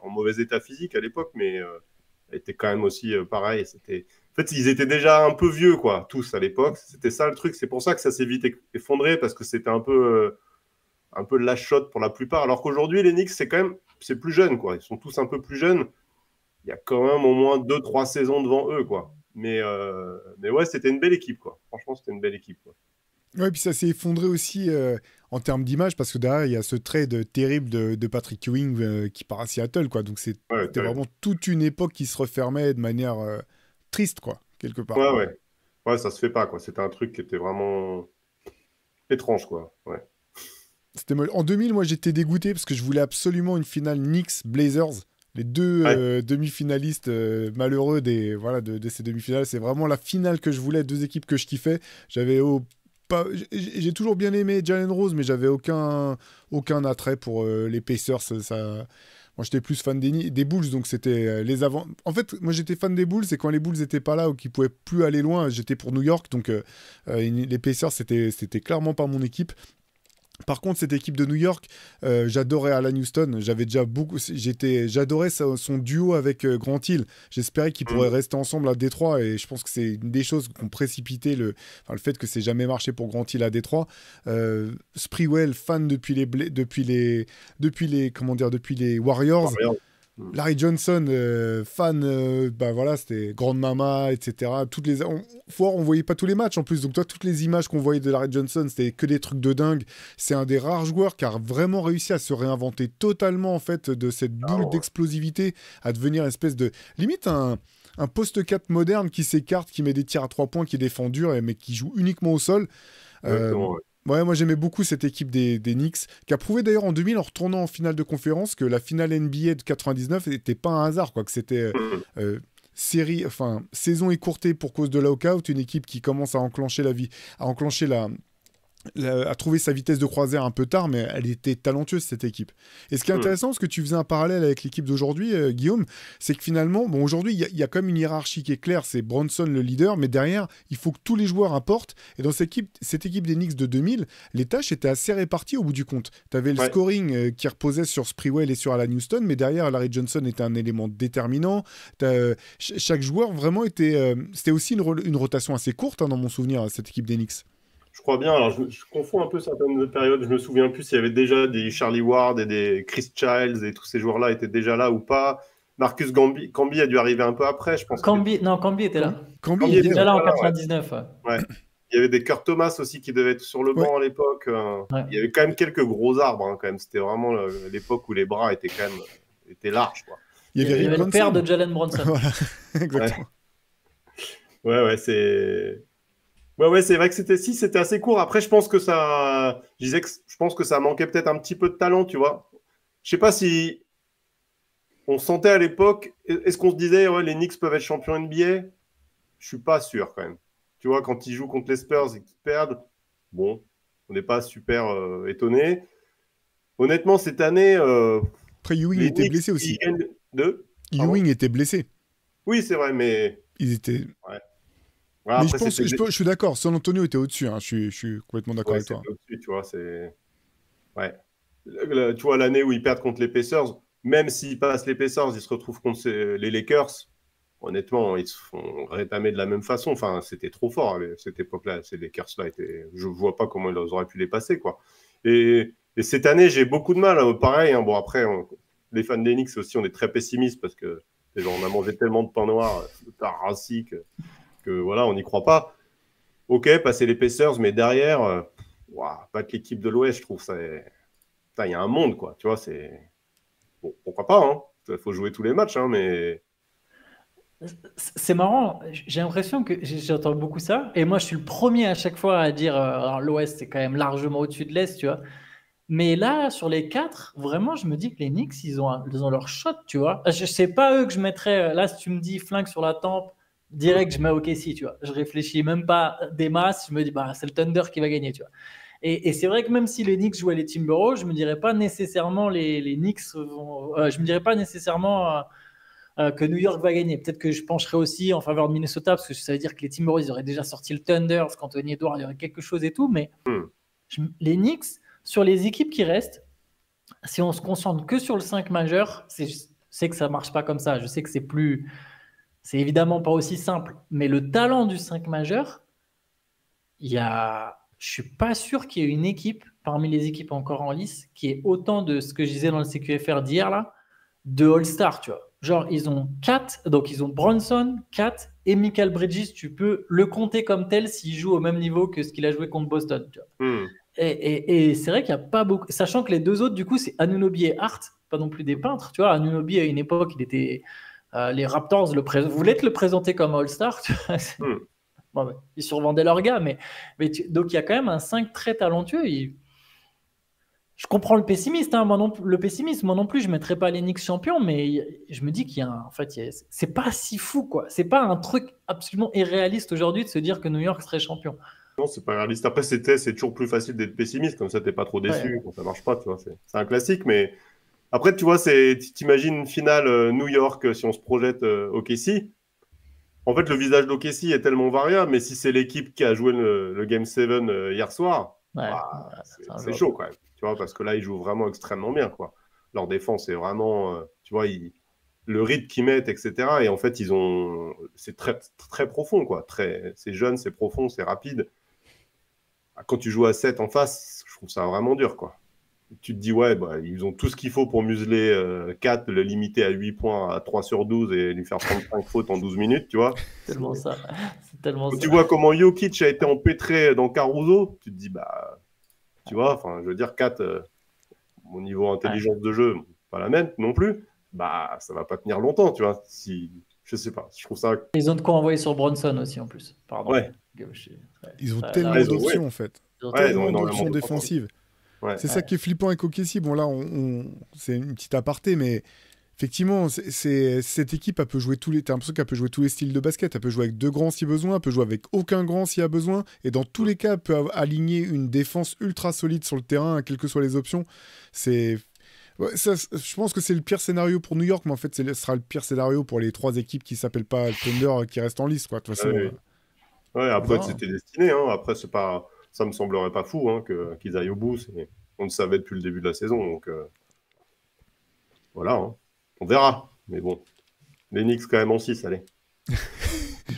Speaker 4: en mauvais état physique à l'époque, mais était quand même aussi pareil. En fait, ils étaient déjà un peu vieux, quoi, tous à l'époque. C'était ça le truc. C'est pour ça que ça s'est vite effondré, parce que c'était un peu la shot pour la plupart. Alors qu'aujourd'hui, les Knicks, c'est plus jeune, quoi. Ils sont tous un peu plus jeunes. Il y a quand même au moins 2-3 saisons devant eux, quoi. Mais ouais, c'était une belle équipe, quoi. Franchement, c'était une belle équipe, quoi.
Speaker 3: Ouais, puis ça s'est effondré aussi en termes d'image, parce que derrière, il y a ce trade terrible de Patrick Ewing qui part à Seattle, quoi. Donc c'était vraiment toute une époque qui se refermait de manière triste, quoi, quelque part.
Speaker 4: Ouais, ça se fait pas, quoi. C'était un truc qui était vraiment étrange, quoi. Ouais.
Speaker 3: En 2000, moi, j'étais dégoûté parce que je voulais absolument une finale Knicks-Blazers. Les deux demi-finalistes malheureux de ces demi-finales. C'est vraiment la finale que je voulais, deux équipes que je kiffais. J'ai toujours bien aimé Jalen Rose, mais j'avais aucun attrait pour les Pacers. Moi, j'étais plus fan des Bulls, donc c'était les avant. En fait, moi, j'étais fan des Bulls, et quand les Bulls n'étaient pas là ou qu'ils pouvaient plus aller loin, j'étais pour New York. Donc, les Pacers, c'était clairement pas mon équipe. Par contre, cette équipe de New York, j'adorais Alan Houston. J'adorais son duo avec Grant Hill. J'espérais qu'ils pourraient rester ensemble à Détroit, et je pense que c'est une des choses qui ont précipité le fait que c'est jamais marché pour Grant Hill à Détroit. Sprewell, fan depuis les Warriors. Larry Johnson, fan, c'était Grande Mama, etc. On voyait pas tous les matchs en plus, donc toutes les images qu'on voyait de Larry Johnson, c'était que des trucs de dingue. C'est un des rares joueurs qui a vraiment réussi à se réinventer totalement en fait de cette boule d'explosivité, à devenir une espèce de limite un poste 4 moderne qui s'écarte, qui met des tirs à 3 points, qui défend dur, mais qui joue uniquement au sol. Ouais, moi j'aimais beaucoup cette équipe des Knicks, qui a prouvé d'ailleurs en 2000, en retournant en finale de conférence, que la finale NBA de 99 n'était pas un hasard, quoi, que c'était saison écourtée pour cause de lockout, une équipe qui commence à trouver sa vitesse de croisière un peu tard, mais elle était talentueuse, cette équipe. Et ce qui est intéressant, parce que tu faisais un parallèle avec l'équipe d'aujourd'hui, Guillaume, c'est que finalement, aujourd'hui, il y a quand même une hiérarchie qui est claire, c'est Bronson le leader, mais derrière, il faut que tous les joueurs apportent. Et dans cette équipe des Knicks de 2000, les tâches étaient assez réparties au bout du compte. Tu avais le scoring qui reposait sur Sprewell et sur Alan Houston, mais derrière, Larry Johnson était un élément déterminant. Chaque joueur vraiment était... c'était aussi une rotation assez courte, dans mon souvenir, cette équipe des Knicks.
Speaker 4: Je crois bien. Alors, je confonds un peu certaines périodes. Je me souviens plus s'il y avait déjà des Charlie Ward et des Chris Childs et tous ces joueurs-là étaient déjà là ou pas. Marcus Camby a dû arriver un peu après, je pense.
Speaker 5: Camby était là.
Speaker 3: Camby
Speaker 5: était déjà là en 99.
Speaker 4: Ouais. Il y avait des Kurt Thomas aussi qui devaient être sur le banc à l'époque. Il y avait quand même quelques gros arbres. Quand même. C'était vraiment l'époque où les bras étaient quand même larges. Quoi.
Speaker 5: Il y avait le père de Jalen Brunson.
Speaker 3: Voilà, exactement.
Speaker 4: Ouais, c'est... Ouais, c'est vrai que c'était assez court. Après, je pense que ça manquait peut-être un petit peu de talent, tu vois. Je sais pas si on sentait à l'époque, est-ce qu'on se disait, les Knicks peuvent être champions NBA? Je suis pas sûr quand même. Tu vois, quand ils jouent contre les Spurs et qu'ils perdent, bon, on n'est pas super étonné. Honnêtement, cette année...
Speaker 3: Après, Ewing était blessé aussi. Ewing était blessé.
Speaker 4: Oui, c'est vrai, mais...
Speaker 3: Ils étaient...
Speaker 4: Ouais.
Speaker 3: Mais je suis d'accord, San Antonio était au-dessus, je suis complètement d'accord avec toi.
Speaker 4: Au-dessus, tu vois, c'est... Ouais. Tu vois, l'année où ils perdent contre les Pacers, même s'ils passent les Pacers, ils se retrouvent contre les Lakers, honnêtement, ils se font rétamer de la même façon. Enfin, c'était trop fort, cette époque-là. Ces Lakers-là, je ne vois pas comment ils auraient pu les passer, quoi. Et cette année, j'ai beaucoup de mal. Pareil, bon, après, les fans des Knicks aussi, on est très pessimistes parce que on a mangé tellement de pain noir, de tarassi, que voilà, on n'y croit pas. Ok, passer les Pacers, mais derrière, battre l'équipe de l'Ouest, je trouve ça... Il y a un monde, quoi. Tu vois, c'est... Bon, pourquoi pas, hein. Il faut jouer tous les matchs, hein, mais...
Speaker 5: C'est marrant, j'ai l'impression que j'entends beaucoup ça, et moi je suis le premier à chaque fois à dire alors l'Ouest c'est quand même largement au-dessus de l'Est, tu vois. Mais là, sur les 4, vraiment, je me dis que les Knicks, ils ont leur shot, tu vois. Je sais pas eux que je mettrais. Là, si tu me dis flingue sur la tempe, direct, je mets OKC, tu vois. Je réfléchis même pas des masses. Je me dis, c'est le Thunder qui va gagner, tu vois. Et c'est vrai que même si les Knicks jouaient les Timberwolves, je me dirais pas nécessairement les Knicks je me dirais pas nécessairement que New York va gagner. Peut-être que je pencherais aussi en faveur de Minnesota parce que ça veut dire que les Timberwolves ils auraient déjà sorti le Thunder, parce qu'Anthony Edwards, il y aurait quelque chose et tout. Mais les Knicks, sur les équipes qui restent, si on se concentre que sur le 5 majeur, je sais que ça marche pas comme ça. Je sais que c'est évidemment pas aussi simple. Mais le talent du 5 majeur, je suis pas sûr qu'il y ait une équipe parmi les équipes encore en lice qui ait autant de ce que je disais dans le CQFR d'hier là, de All-Star, tu vois. Genre, ils ont 4, donc ils ont Bronson, 4 et Michael Bridges, tu peux le compter comme tel s'il joue au même niveau que ce qu'il a joué contre Boston, tu vois. Et c'est vrai qu'il n'y a pas beaucoup, sachant que les deux autres, du coup, c'est Anunoby et Hart, pas non plus des peintres, tu vois. Anunoby, à une époque, il était... les Raptors voulaient te le présenter comme All-Star, tu vois. Bon, ils survendaient leur gars, mais donc il y a quand même un 5 très talentueux. Je comprends le pessimiste, hein, le pessimisme, moi non plus, je ne mettrais pas les Knicks champions, mais je me dis c'est pas si fou, quoi. C'est pas un truc absolument irréaliste aujourd'hui de se dire que New York serait champion.
Speaker 4: Non, c'est pas réaliste. Après, c'est toujours plus facile d'être pessimiste, comme ça, t'es pas trop déçu
Speaker 5: Ouais.
Speaker 4: quand ça marche pas, tu vois. C'est un classique, mais après, tu vois, t'imagines une finale New York si on se projette OKC. En fait, le visage d'OKC est tellement variable, mais si c'est l'équipe qui a joué le Game 7 hier soir,
Speaker 5: Ouais,
Speaker 4: bah,
Speaker 5: c'est un
Speaker 4: c'est
Speaker 5: joueur.
Speaker 4: chaud quand même. Tu vois, parce que là, ils jouent vraiment extrêmement bien, quoi. Leur défense est vraiment, tu vois, le rythme qu'ils mettent, etc. Et en fait, c'est très, très profond, quoi. C'est jeune, c'est profond, c'est rapide. Quand tu joues à 7 en face, je trouve ça vraiment dur, quoi. Tu te dis, ouais, bah, ils ont tout ce qu'il faut pour museler 4, le limiter à 8 points à 3 sur 12 et lui faire 35 fautes en 12 minutes, tu vois.
Speaker 5: C'est tellement ça. C'est tellement
Speaker 4: Quand
Speaker 5: ça.
Speaker 4: tu vois comment Jokic a été empêtré dans Caruso, tu te dis, bah, tu vois, enfin, je veux dire, 4, mon niveau intelligence de jeu, pas la même non plus, bah, ça va pas tenir longtemps, tu vois. Je sais pas, je trouve ça.
Speaker 5: Ils ont de quoi envoyer sur Bronson aussi, en plus. Pardon.
Speaker 4: Ouais.
Speaker 3: Ils ont
Speaker 5: Là,
Speaker 3: tellement
Speaker 4: ils ont-
Speaker 3: d'options,
Speaker 4: ouais.
Speaker 3: en fait.
Speaker 5: ils ont
Speaker 4: Ouais, ils ont
Speaker 3: Tellement
Speaker 4: énormément
Speaker 3: d'options
Speaker 4: d'options.
Speaker 3: défensives.
Speaker 4: Ouais.
Speaker 3: C'est ça qui est flippant avec OKC. Bon, là, c'est une petite aparté, mais effectivement, cette équipe, elle peut jouer t'as l'impression qu'elle peut jouer tous les styles de basket. Elle peut jouer avec 2 grands si besoin, elle peut jouer avec aucun grand s'il y a besoin. Et dans tous les cas, elle peut aligner une défense ultra solide sur le terrain, quelles que soient les options. Ouais, je pense que c'est le pire scénario pour New York, mais en fait, ce sera le pire scénario pour les 3 équipes qui s'appellent pas Thunder qui restent en lice, quoi. De toute façon,
Speaker 4: Ouais, ouais, après,
Speaker 3: voilà.
Speaker 4: c'était destiné. Hein. Après, ça me semblerait pas fou hein, qu'ils aillent au bout. On le savait depuis le début de la saison. Donc, voilà. Hein. On verra. Mais bon, les Knicks, quand même, en 6, allez.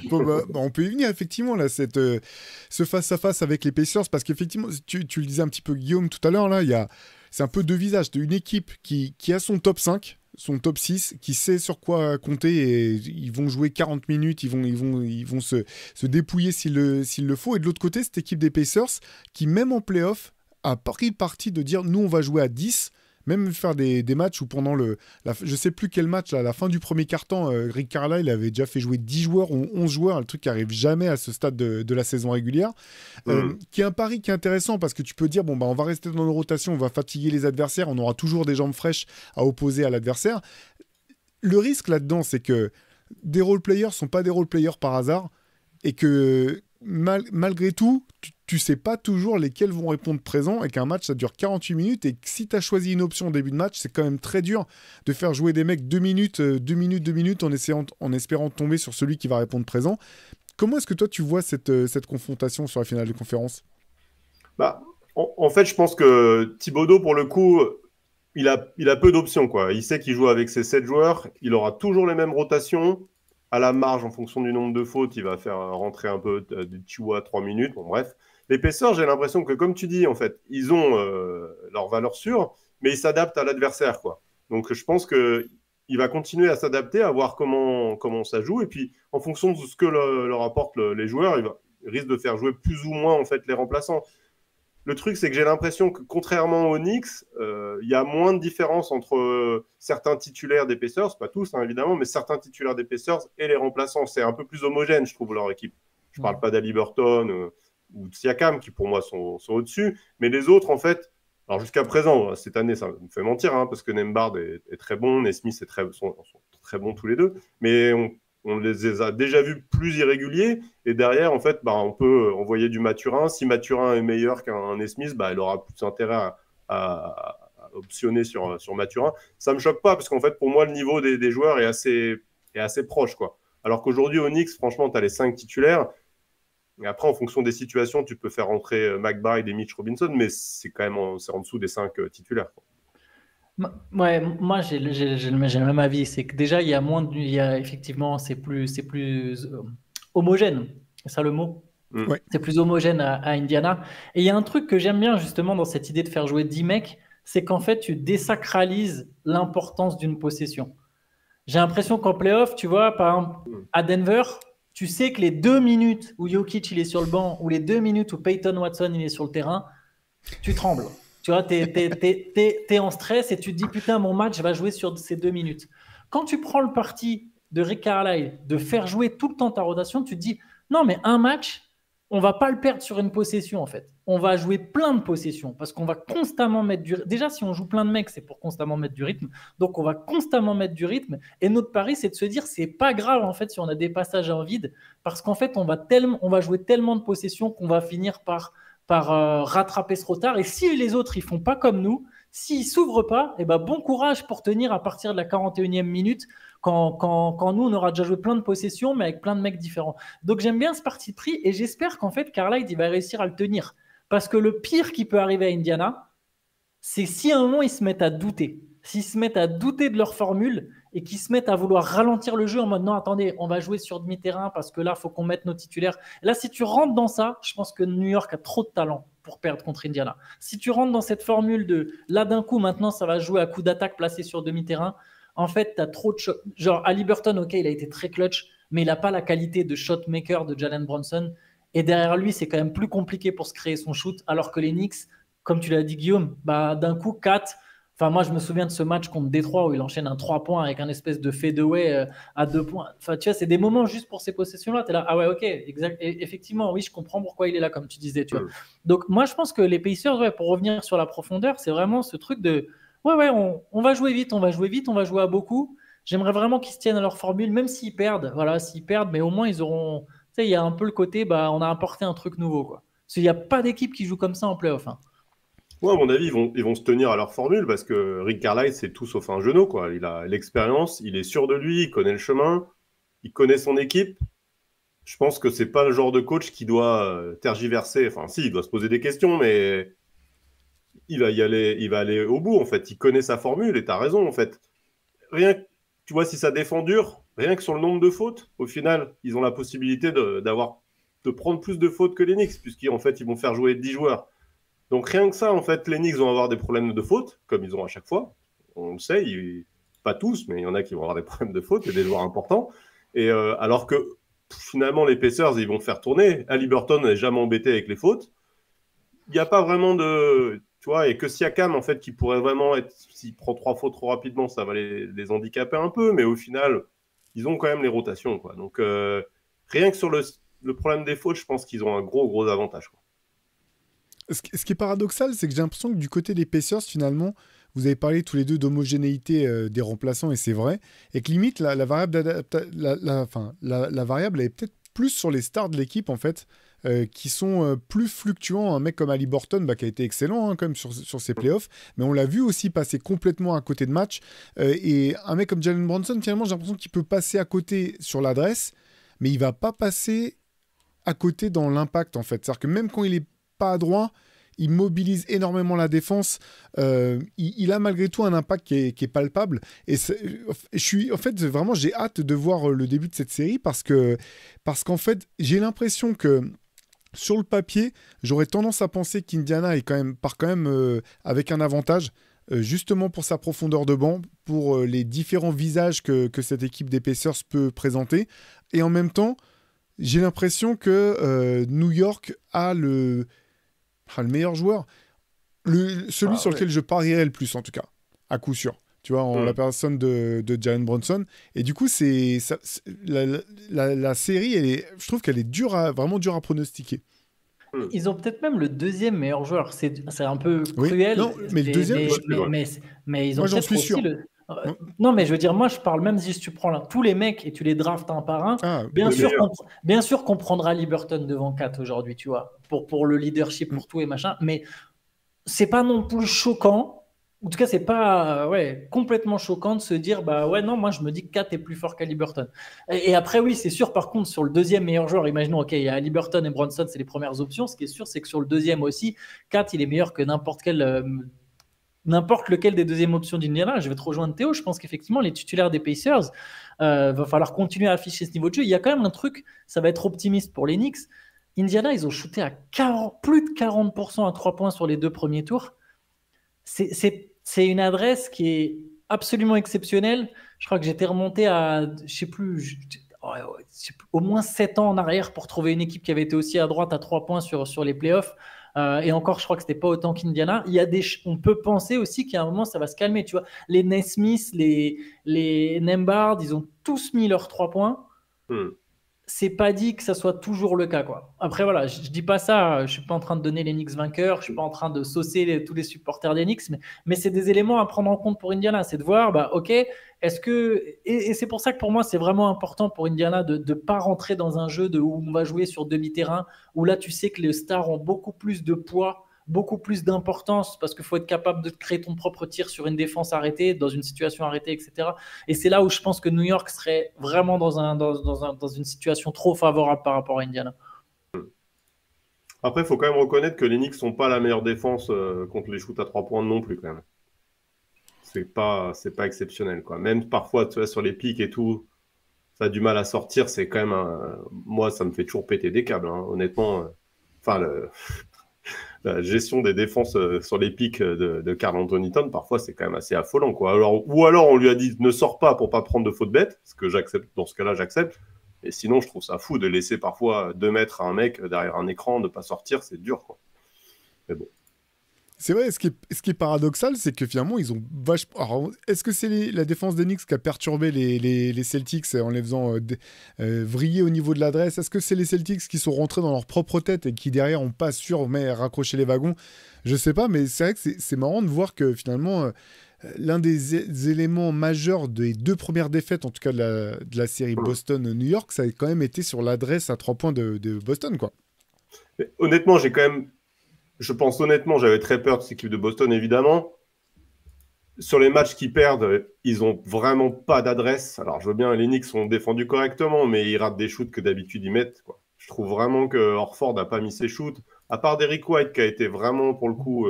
Speaker 3: Bon, on peut y venir effectivement là, ce face-à-face avec les Pacers, parce qu'effectivement, tu le disais un petit peu Guillaume tout à l'heure, là, c'est un peu deux visages. Une équipe qui a son top 5, son top 6, qui sait sur quoi compter, et ils vont jouer 40 minutes, ils vont se dépouiller s'il le faut. Et de l'autre côté, cette équipe des Pacers qui, même en playoff, a pris le parti de dire nous on va jouer à 10. Même faire des matchs où pendant je sais plus quel match, là, à la fin du premier quart-temps, Rick Carlisle avait déjà fait jouer 10 joueurs ou 11 joueurs, un truc qui arrive jamais à ce stade de la saison régulière, qui est un pari qui est intéressant parce que tu peux dire, bon, bah, on va rester dans nos rotations, on va fatiguer les adversaires, on aura toujours des jambes fraîches à opposer à l'adversaire. Le risque là-dedans, c'est que des role-players sont pas des role-players par hasard et que malgré tout, tu sais pas toujours lesquels vont répondre présent et qu'un match ça dure 48 minutes et que si tu as choisi une option au début de match, c'est quand même très dur de faire jouer des mecs 2 minutes en espérant tomber sur celui qui va répondre présent. Comment est-ce que toi tu vois cette confrontation sur la finale de conférence?
Speaker 4: Bah, en fait, je pense que Thibodeau, pour le coup, il a peu d'options, quoi. Il sait qu'il joue avec ses 7 joueurs, il aura toujours les mêmes rotations. À la marge, en fonction du nombre de fautes, il va faire rentrer un peu du Chihuahua 3 minutes. Bon, bref. L'épaisseur, j'ai l'impression que, comme tu dis, en fait, ils ont leur valeur sûre, mais ils s'adaptent à l'adversaire, quoi. Donc, je pense qu'il va continuer à s'adapter, à voir comment ça joue. Et puis, en fonction de ce que leur apportent les joueurs, il risque de faire jouer plus ou moins, en fait, les remplaçants. Le truc, c'est que j'ai l'impression que, contrairement aux Knicks, il y a moins de différence entre certains titulaires des Pacers, pas tous, hein, évidemment, mais certains titulaires des Pacers et les remplaçants. C'est un peu plus homogène, je trouve, leur équipe. Je ne parle pas d'Haliburton ou de Siakam, qui pour moi sont au-dessus, mais les autres, en fait, alors jusqu'à présent, cette année, ça me fait mentir, hein, parce que Nembhard est très bon, Nesmith sont très bons tous les deux, mais on les a déjà vus plus irréguliers, et derrière, en fait, bah, on peut envoyer du Mathurin. Si Mathurin est meilleur qu'un Nesmith, bah, il aura plus intérêt à optionner sur Mathurin. Ça ne me choque pas, parce qu'en fait, pour moi, le niveau des joueurs est assez proche, quoi. Alors qu'aujourd'hui, au Knicks, franchement, tu as les 5 titulaires, et après, en fonction des situations, tu peux faire rentrer McBride et Mitch Robinson, mais c'est quand même en dessous des 5 titulaires, quoi.
Speaker 5: Ouais, moi j'ai le même avis. C'est que déjà, il y a effectivement, c'est plus homogène. C'est ça le mot?
Speaker 3: Ouais.
Speaker 5: C'est plus homogène à Indiana. Et il y a un truc que j'aime bien justement dans cette idée de faire jouer 10 mecs, c'est qu'en fait, tu désacralises l'importance d'une possession. J'ai l'impression qu'en playoff, tu vois, par exemple, à Denver, tu sais que les 2 minutes où Jokic il est sur le banc ou les 2 minutes où Peyton Watson il est sur le terrain, tu trembles. Tu vois, t'es en stress et tu te dis putain, mon match va jouer sur ces 2 minutes. Quand tu prends le parti de Rick Carlisle de faire jouer tout le temps ta rotation, tu te dis non, mais un match, on va pas le perdre sur une possession en fait. On va jouer plein de possessions parce qu'on va constamment mettre du rythme. Déjà, si on joue plein de mecs, c'est pour constamment mettre du rythme. Donc, on va constamment mettre du rythme. Et notre pari, c'est de se dire, c'est pas grave en fait si on a des passages en vide parce qu'en fait, on va jouer tellement de possessions qu'on va finir par rattraper ce retard. Et si les autres, ils font pas comme nous, s'ils s'ouvrent pas, eh ben, bon courage pour tenir à partir de la 41e minute quand nous, on aura déjà joué plein de possessions, mais avec plein de mecs différents. Donc, j'aime bien ce parti pris et j'espère qu'en fait, Carlisle, il va réussir à le tenir. Parce que le pire qui peut arriver à Indiana, c'est si à un moment, ils se mettent à douter. S'ils se mettent à douter de leur formule et qu'ils se mettent à vouloir ralentir le jeu en mode non, attendez, on va jouer sur demi-terrain parce que là, il faut qu'on mette nos titulaires. Là, si tu rentres dans ça, je pense que New York a trop de talent pour perdre contre Indiana. Si tu rentres dans cette formule de là, d'un coup, maintenant, ça va jouer à coup d'attaque placé sur demi-terrain, en fait, tu as trop de shots. Genre, Haliburton, ok, il a été très clutch, mais il n'a pas la qualité de shot maker de Jalen Brunson. Et derrière lui, c'est quand même plus compliqué pour se créer son shoot, alors que les Knicks, comme tu l'as dit, Guillaume, bah, d'un coup, 4. Enfin, moi, je me souviens de ce match contre Détroit où il enchaîne un 3 points avec un espèce de fadeaway à 2 points. Enfin, tu vois, c'est des moments juste pour ces possessions-là. Tu es là, ah ouais, ok, exact. Et effectivement, oui, je comprends pourquoi il est là, comme tu disais. Tu vois. Donc, moi, je pense que les Pacers, ouais, pour revenir sur la profondeur, c'est vraiment ce truc de ouais, on va jouer vite, on va jouer à beaucoup. J'aimerais vraiment qu'ils se tiennent à leur formule, même s'ils perdent. Voilà, s'ils perdent, mais au moins, ils auront. Tu sais, il y a un peu le côté, bah, on a apporté un truc nouveau, quoi. Parce qu'il n'y a pas d'équipe qui joue comme ça en playoff. Hein.
Speaker 4: Ouais, à mon avis, ils vont se tenir à leur formule parce que Rick Carlisle, c'est tout sauf un genou, quoi. Il a l'expérience, il est sûr de lui, il connaît le chemin, il connaît son équipe. Je pense que c'est pas le genre de coach qui doit tergiverser. Enfin, si, il doit se poser des questions, mais il va aller au bout, en fait. Il connaît sa formule et tu as raison, en fait. Rien que, tu vois, si ça défend dur, rien que sur le nombre de fautes, au final, ils ont la possibilité de prendre plus de fautes que les Knicks, puisqu'en fait, ils vont faire jouer 10 joueurs. Donc rien que ça, en fait, les Knicks vont avoir des problèmes de fautes, comme ils ont à chaque fois. On le sait, pas tous, mais il y en a qui vont avoir des problèmes de fautes et des joueurs importants. Et alors que finalement, les Pacers, ils vont faire tourner. Haliburton n'est jamais embêté avec les fautes. Il n'y a pas vraiment de... Tu vois, et que Siakam, en fait, qui pourrait vraiment être... S'il prend 3 fautes trop rapidement, ça va les handicaper un peu, mais au final, ils ont quand même les rotations, quoi. Donc rien que sur le problème des fautes, je pense qu'ils ont un gros avantage, quoi.
Speaker 3: Ce qui est paradoxal, c'est que j'ai l'impression que du côté des Pacers, finalement, vous avez parlé tous les deux d'homogénéité des remplaçants, et c'est vrai, et que limite, la variable, la variable, elle est peut-être plus sur les stars de l'équipe, en fait, qui sont plus fluctuants. Un mec comme Haliburton, qui a été excellent quand même sur ses playoffs, mais on l'a vu aussi passer complètement à côté de match. Et un mec comme Jalen Brunson, finalement, j'ai l'impression qu'il peut passer à côté sur l'adresse, mais il va pas passer à côté dans l'impact, en fait. C'est-à-dire que même quand il est pas adroit, il mobilise énormément la défense. Il a malgré tout un impact qui est palpable. Et vraiment, j'ai hâte de voir le début de cette série parce qu'en fait, j'ai l'impression que sur le papier, j'aurais tendance à penser qu'Indiana part quand même avec un avantage, justement pour sa profondeur de banc, pour les différents visages que cette équipe des Pacers peut présenter. Et en même temps, j'ai l'impression que New York a le meilleur joueur, celui sur lequel je parierais le plus, en tout cas, à coup sûr. Tu vois, en la personne de Jalen Brunson. Et du coup, la série, je trouve qu'elle est vraiment dure à pronostiquer.
Speaker 5: Ils ont peut-être même le deuxième meilleur joueur. C'est un peu cruel.
Speaker 3: Non, mais le deuxième,
Speaker 5: mais ils ont peut-être aussi
Speaker 3: sûr.
Speaker 5: Non, mais je veux dire, moi, je parle même si tu prends là, tous les mecs et tu les draftes un par un. Bien sûr qu'on prendra Haliburton devant 4 aujourd'hui, tu vois, pour le leadership, pour tout et machin. Mais c'est pas non plus choquant. En tout cas, c'est pas complètement choquant de se dire, bah ouais, non, moi, je me dis que 4 est plus fort qu'Haliburton. Et après, oui, c'est sûr, par contre, sur le deuxième meilleur joueur, imaginons, ok, il y a Haliburton et Brunson, c'est les premières options. Ce qui est sûr, c'est que sur le deuxième aussi, 4, il est meilleur que n'importe lequel des deuxièmes options d'Indiana. Je vais te rejoindre Théo, je pense qu'effectivement les titulaires des Pacers va falloir continuer à afficher ce niveau de jeu. Il y a quand même un truc, ça va être optimiste pour les Knicks. Indiana, ils ont shooté à plus de 40% à 3 points sur les 2 premiers tours. C'est une adresse qui est absolument exceptionnelle. Je crois que j'étais remonté à, je sais plus, au moins 7 ans en arrière pour trouver une équipe qui avait été aussi à droite à 3 points sur les playoffs. Et encore, je crois que c'était pas autant qu'Indiana. On peut penser aussi qu'à un moment, ça va se calmer. Tu vois, les Naismith, les Nembhard, ils ont tous mis leurs 3 points. c'est pas dit que ça soit toujours le cas, quoi. Après, voilà, je dis pas ça, je suis pas en train de donner les Knicks vainqueurs, je suis pas en train de saucer tous les supporters des Knicks, mais c'est des éléments à prendre en compte pour Indiana, c'est de voir, bah, ok, est-ce que, et c'est pour ça que pour moi, c'est vraiment important pour Indiana de ne pas rentrer dans un jeu où on va jouer sur demi-terrain, où là, tu sais que les stars ont beaucoup plus de poids, beaucoup plus d'importance, parce qu'il faut être capable de créer ton propre tir sur une défense arrêtée, dans une situation arrêtée, etc. Et c'est là où je pense que New York serait vraiment dans une situation trop favorable par rapport à Indiana.
Speaker 4: Après, il faut quand même reconnaître que les Knicks sont pas la meilleure défense contre les shoots à 3 points non plus, quand même. C'est pas exceptionnel, quoi. Même parfois, tu vois, sur les pics et tout, ça a du mal à sortir. C'est quand même moi, ça me fait toujours péter des câbles, hein, honnêtement. Enfin, la gestion des défenses sur les pics de Karl Anthony Towns, parfois, c'est quand même assez affolant, quoi. Ou alors, on lui a dit ne sors pas pour pas prendre de faute bête, ce que j'accepte. Dans ce cas-là, j'accepte. Et sinon, je trouve ça fou de laisser parfois 2 mètres à un mec derrière un écran, de pas sortir, c'est dur, quoi. Mais bon.
Speaker 3: C'est vrai, ce qui est paradoxal, c'est que finalement, ils ont vachement. Alors, est-ce que c'est la défense des Knicks qui a perturbé les Celtics en les faisant vriller au niveau de l'adresse? Est-ce que c'est les Celtics qui sont rentrés dans leur propre tête et qui derrière n'ont pas su raccrocher les wagons? Je sais pas, mais c'est vrai que c'est marrant de voir que finalement, l'un des éléments majeurs des 2 premières défaites, en tout cas de la série Boston-New York, ça a quand même été sur l'adresse à 3 points de Boston, quoi.
Speaker 4: Mais honnêtement, je pense honnêtement, j'avais très peur de cette équipe de Boston, évidemment. Sur les matchs qu'ils perdent, ils ont vraiment pas d'adresse. Alors, je veux bien, les Knicks sont défendus correctement, mais ils ratent des shoots que d'habitude ils mettent, quoi. Je trouve vraiment que Horford n'a pas mis ses shoots. À part Derrick White, qui a été vraiment, pour le coup,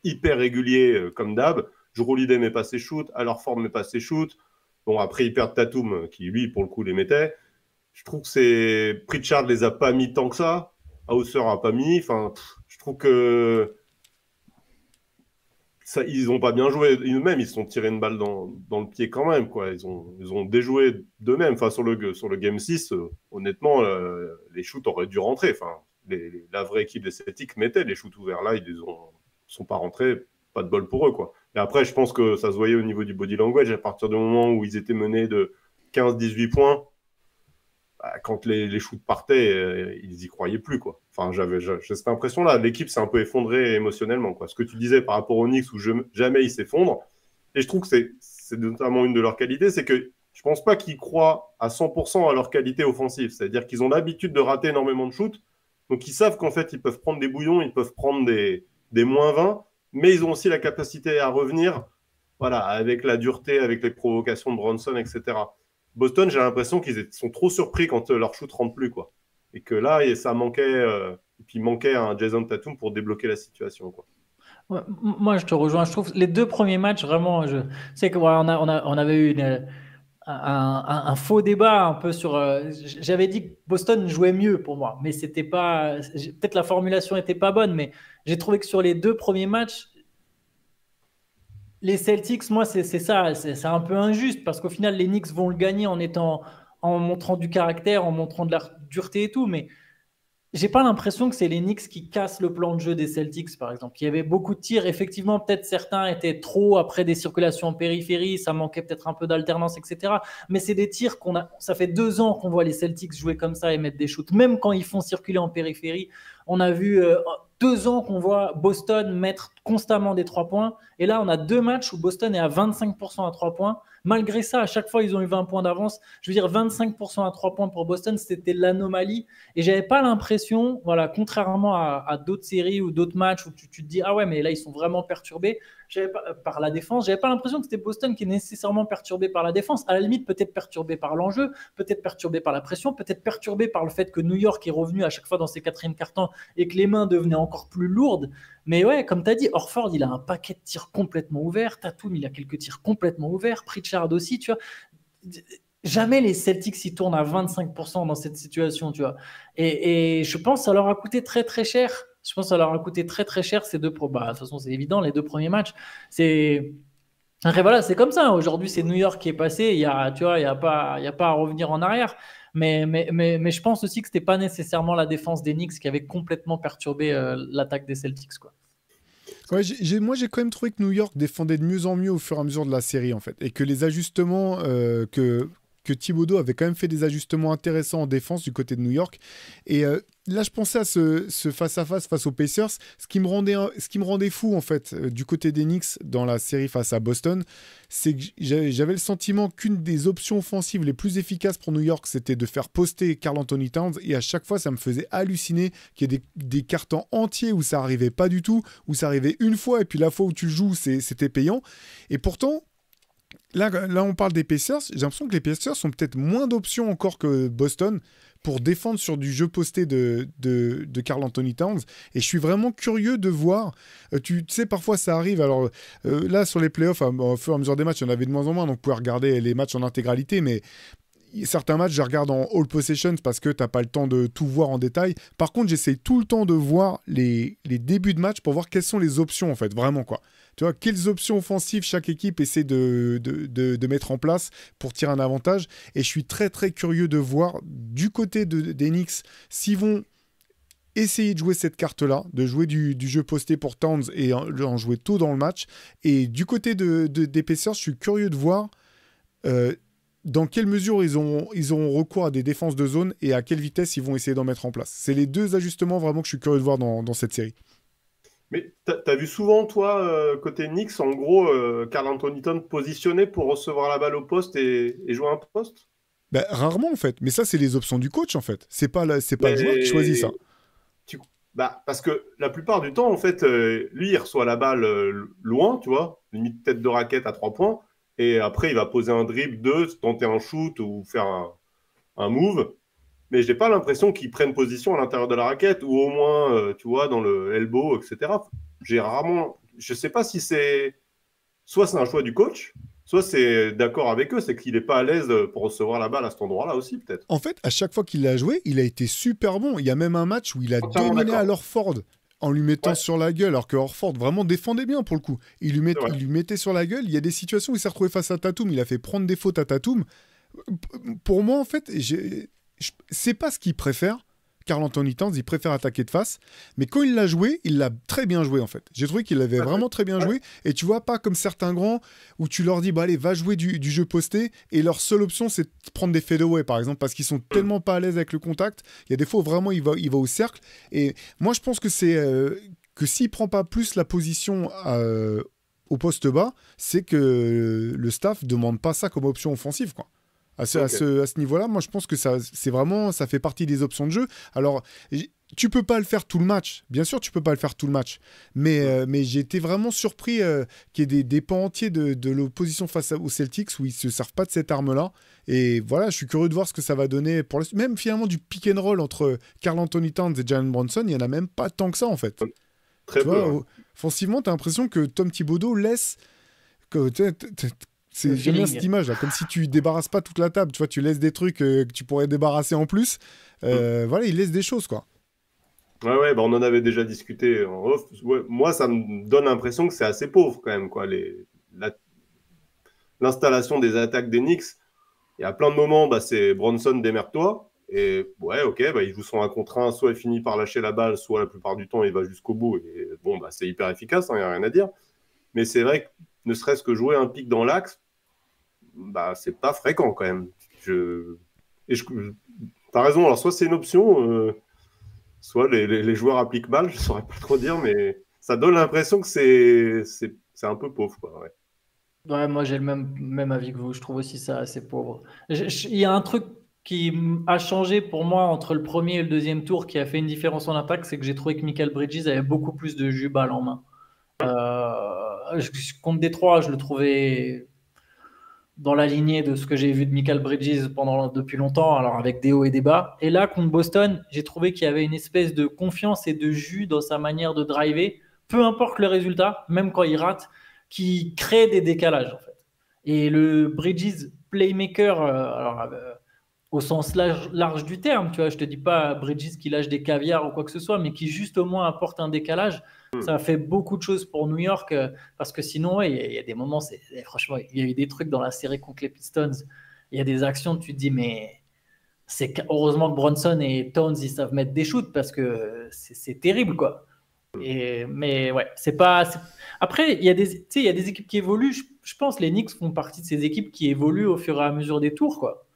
Speaker 4: hyper régulier, comme d'hab. Jrue Holiday met pas ses shoots, Al Horford met pas ses shoots. Bon, après, ils perdent Tatum, qui, lui, pour le coup, les mettait. Je trouve que Pritchard les a pas mis tant que ça. Hauser a pas mis. Enfin, je trouve que ça, ils n'ont pas bien joué eux-mêmes. Ils se sont tirés une balle dans le pied quand même, quoi. Ils ont déjoué d'eux-mêmes. Enfin, sur le Game 6, honnêtement, les shoots auraient dû rentrer. Enfin, la vraie équipe des Celtics mettait les shoots ouverts là. Ils sont pas rentrés. Pas de bol pour eux, quoi. Et après, je pense que ça se voyait au niveau du body language. À partir du moment où ils étaient menés de 15-18 points, quand les shoots partaient, ils y croyaient plus, quoi. Enfin, j'ai cette impression-là. L'équipe s'est un peu effondrée émotionnellement, quoi. Ce que tu disais par rapport aux Knicks où jamais ils s'effondrent. Et je trouve que c'est notamment une de leurs qualités, c'est que je pense pas qu'ils croient à 100% à leur qualité offensive. C'est-à-dire qu'ils ont l'habitude de rater énormément de shoots. Donc, ils savent qu'en fait, ils peuvent prendre des bouillons, ils peuvent prendre des moins 20, mais ils ont aussi la capacité à revenir, voilà, avec la dureté, avec les provocations de Bronson, etc. Boston, j'ai l'impression qu'ils sont trop surpris quand leur shoot rentre plus, quoi. Et que là, ça manquait, et puis il manquait un Jason Tatum pour débloquer la situation, quoi.
Speaker 5: Ouais, moi, je te rejoins. Je trouve les 2 premiers matchs, vraiment, je sais que voilà, on avait eu un faux débat un peu sur. J'avais dit que Boston jouait mieux pour moi, mais c'était pas. Peut-être la formulation n'était pas bonne, mais j'ai trouvé que sur les 2 premiers matchs, les Celtics, moi, c'est ça, c'est un peu injuste parce qu'au final, les Knicks vont le gagner en montrant du caractère, en montrant de la dureté et tout, mais j'ai pas l'impression que c'est les Knicks qui cassent le plan de jeu des Celtics, par exemple. Il y avait beaucoup de tirs. Effectivement, peut-être certains étaient trop après des circulations en périphérie. Ça manquait peut-être un peu d'alternance, etc. Mais c'est des tirs ça fait 2 ans qu'on voit les Celtics jouer comme ça et mettre des shoots. Même quand ils font circuler en périphérie, on a vu 2 ans qu'on voit Boston mettre constamment des 3 points. Et là, on a 2 matchs où Boston est à 25% à 3 points. Malgré ça, à chaque fois, ils ont eu 20 points d'avance. Je veux dire, 25% à 3 points pour Boston, c'était l'anomalie. Et j'avais pas l'impression, voilà, contrairement à d'autres séries ou d'autres matchs où tu te dis, ah ouais, mais là, ils sont vraiment perturbés par la défense. J'avais pas l'impression que c'était Boston qui est nécessairement perturbé par la défense. À la limite, peut-être perturbé par l'enjeu, peut-être perturbé par la pression, peut-être perturbé par le fait que New York est revenu à chaque fois dans ses 4e cartons et que les mains devenaient encore plus lourdes. Mais ouais, comme tu as dit, Horford, il a un paquet de tirs complètement ouverts. Tatum, il a quelques tirs complètement ouverts. Pritchard aussi, tu vois. Jamais les Celtics y tournent à 25% dans cette situation, tu vois. Et je pense que ça leur a coûté très, très cher. Je pense que ça leur a coûté très, très cher ces 2 de toute façon, c'est évident, les 2 premiers matchs. Après, voilà, c'est comme ça. Aujourd'hui, c'est New York qui est passé. Il y a pas à revenir en arrière. Mais je pense aussi que ce n'était pas nécessairement la défense des Knicks qui avait complètement perturbé l'attaque des Celtics, quoi.
Speaker 3: Ouais, moi, j'ai quand même trouvé que New York défendait de mieux en mieux au fur et à mesure de la série, en fait. Et que les ajustements que Thibodeau avait quand même fait des ajustements intéressants en défense du côté de New York. Et là, je pensais à ce face-à-face face aux Pacers. Ce qui me rendait fou, en fait, du côté des Knicks dans la série face à Boston, c'est que j'avais le sentiment qu'une des options offensives les plus efficaces pour New York, c'était de faire poster Karl Anthony Towns. Et à chaque fois, ça me faisait halluciner qu'il y ait des cartons entiers où ça arrivait pas du tout, où ça arrivait une fois, et puis la fois où tu joues, c'était payant. Et pourtant, là, on parle des Pacers. J'ai l'impression que les Pacers sont peut-être moins d'options encore que Boston pour défendre sur du jeu posté de Karl Anthony Towns. Et je suis vraiment curieux de voir. Tu sais, parfois ça arrive. Alors là, sur les playoffs, au fur et à mesure des matchs, il y en avait de moins en moins, donc vous pouvez regarder les matchs en intégralité. Mais certains matchs, je les regarde en all possessions parce que tu n'as pas le temps de tout voir en détail. Par contre, j'essaye tout le temps de voir les débuts de match pour voir quelles sont les options, en fait, vraiment, quoi. Tu vois, quelles options offensives chaque équipe essaie de mettre en place pour tirer un avantage. Et je suis très, très curieux de voir du côté des Knicks s'ils vont essayer de jouer cette carte-là, de jouer du jeu posté pour Towns et en jouer tôt dans le match. Et du côté des Pacers, je suis curieux de voir dans quelle mesure ils ont recours à des défenses de zone et à quelle vitesse ils vont essayer d'en mettre en place. C'est les deux ajustements vraiment que je suis curieux de voir dans cette série.
Speaker 4: Mais t'as vu souvent, toi, côté Knicks, en gros, Karl Anthony Towns positionné pour recevoir la balle au poste et jouer un poste?
Speaker 3: Rarement, en fait. Mais ça, c'est les options du coach, en fait. C'est pas le joueur qui choisit ça.
Speaker 4: Parce que la plupart du temps, en fait, lui, il reçoit la balle loin, tu vois, limite tête de raquette à 3 points, et après, il va poser un dribble, tenter un shoot ou faire un move. Mais je n'ai pas l'impression qu'ils prennent position à l'intérieur de la raquette ou au moins, tu vois, dans le elbow, etc. J'ai rarement... Je ne sais pas si c'est... Soit c'est un choix du coach, soit c'est d'accord avec eux, c'est qu'il n'est pas à l'aise pour recevoir la balle à cet endroit-là aussi, peut-être.
Speaker 3: En fait, à chaque fois qu'il l'a joué, il a été super bon. Il y a même un match où il a dominé à Horford en lui mettant sur la gueule, alors que Horford vraiment défendait bien pour le coup. Il lui mettait sur la gueule. Il y a des situations où il s'est retrouvé face à Tatum. Il a fait prendre des fautes à Tatum. Pour moi, en fait, c'est pas ce qu'il préfère. Karl Anthony Towns, il préfère attaquer de face. Mais quand il l'a joué, il l'a très bien joué, en fait. J'ai trouvé qu'il avait vraiment très bien joué. Et tu vois, pas comme certains grands où tu leur dis, bah allez, va jouer du jeu posté. Et leur seule option, c'est de prendre des fadeaway, par exemple, parce qu'ils sont tellement pas à l'aise avec le contact. Il y a des fois où vraiment, il va au cercle. Et moi, je pense que c'est que s'il prend pas plus la position au poste bas, c'est que le staff demande pas ça comme option offensive, quoi. À ce niveau-là, moi je pense que ça fait partie des options de jeu. Alors, tu peux pas le faire tout le match. Bien sûr, tu peux pas le faire tout le match. Mais j'ai été vraiment surpris qu'il y ait des pans entiers de l'opposition face aux Celtics où ils se servent pas de cette arme-là. Et voilà, je suis curieux de voir ce que ça va donner. Même finalement du pick and roll entre Karl Anthony Towns et Jalen Brunson, il y en a même pas tant que ça en fait.
Speaker 4: Très peu.
Speaker 3: Offensivement, tu as l'impression que Tom Thibodeau laisse... J'aime bien cette image là, comme si tu débarrasses pas toute la table, tu vois, tu laisses des trucs que tu pourrais débarrasser en plus. Voilà, il laisse des choses, quoi.
Speaker 4: Ouais, on en avait déjà discuté en off. Ouais, moi, ça me donne l'impression que c'est assez pauvre quand même, quoi. L'installation des attaques des Knicks, il y a plein de moments, c'est Bronson, démerde-toi. Et ouais, ok, il joue son 1 contre 1, soit il finit par lâcher la balle, soit la plupart du temps, il va jusqu'au bout. Et bon, c'est hyper efficace, il n'y a rien à dire. Mais c'est vrai que ne serait-ce que jouer un pic dans l'axe, c'est pas fréquent quand même. T'as raison, alors soit c'est une option, soit les joueurs appliquent mal, je saurais pas trop dire, mais ça donne l'impression que c'est un peu pauvre, quoi.
Speaker 5: Ouais, moi j'ai le même avis que vous, je trouve aussi ça assez pauvre. Il y a un truc qui a changé pour moi entre le premier et le deuxième tour qui a fait une différence en attaque, c'est que j'ai trouvé que Mikal Bridges avait beaucoup plus de jus balle en main. Contre Détroit, je le trouvais dans la lignée de ce que j'ai vu de Mikal Bridges depuis longtemps, alors avec des hauts et des bas. Et là, contre Boston, j'ai trouvé qu'il y avait une espèce de confiance et de jus dans sa manière de driver, peu importe le résultat, même quand il rate, qui crée des décalages, en fait. Et le Bridges playmaker, au sens large du terme, tu vois, je te dis pas Bridges qui lâche des caviars ou quoi que ce soit, mais qui juste au moins apporte un décalage. Ça a fait beaucoup de choses pour New York parce que sinon, il y a des moments, franchement, il y a eu des trucs dans la série contre les Pistons. Il y a des actions, tu te dis, mais heureusement que Bronson et Towns, ils savent mettre des shoots parce que c'est terrible, quoi. Mais ouais, c'est pas. Après, il y a des équipes qui évoluent. Je pense que les Knicks font partie de ces équipes qui évoluent au fur et à mesure des tours, quoi.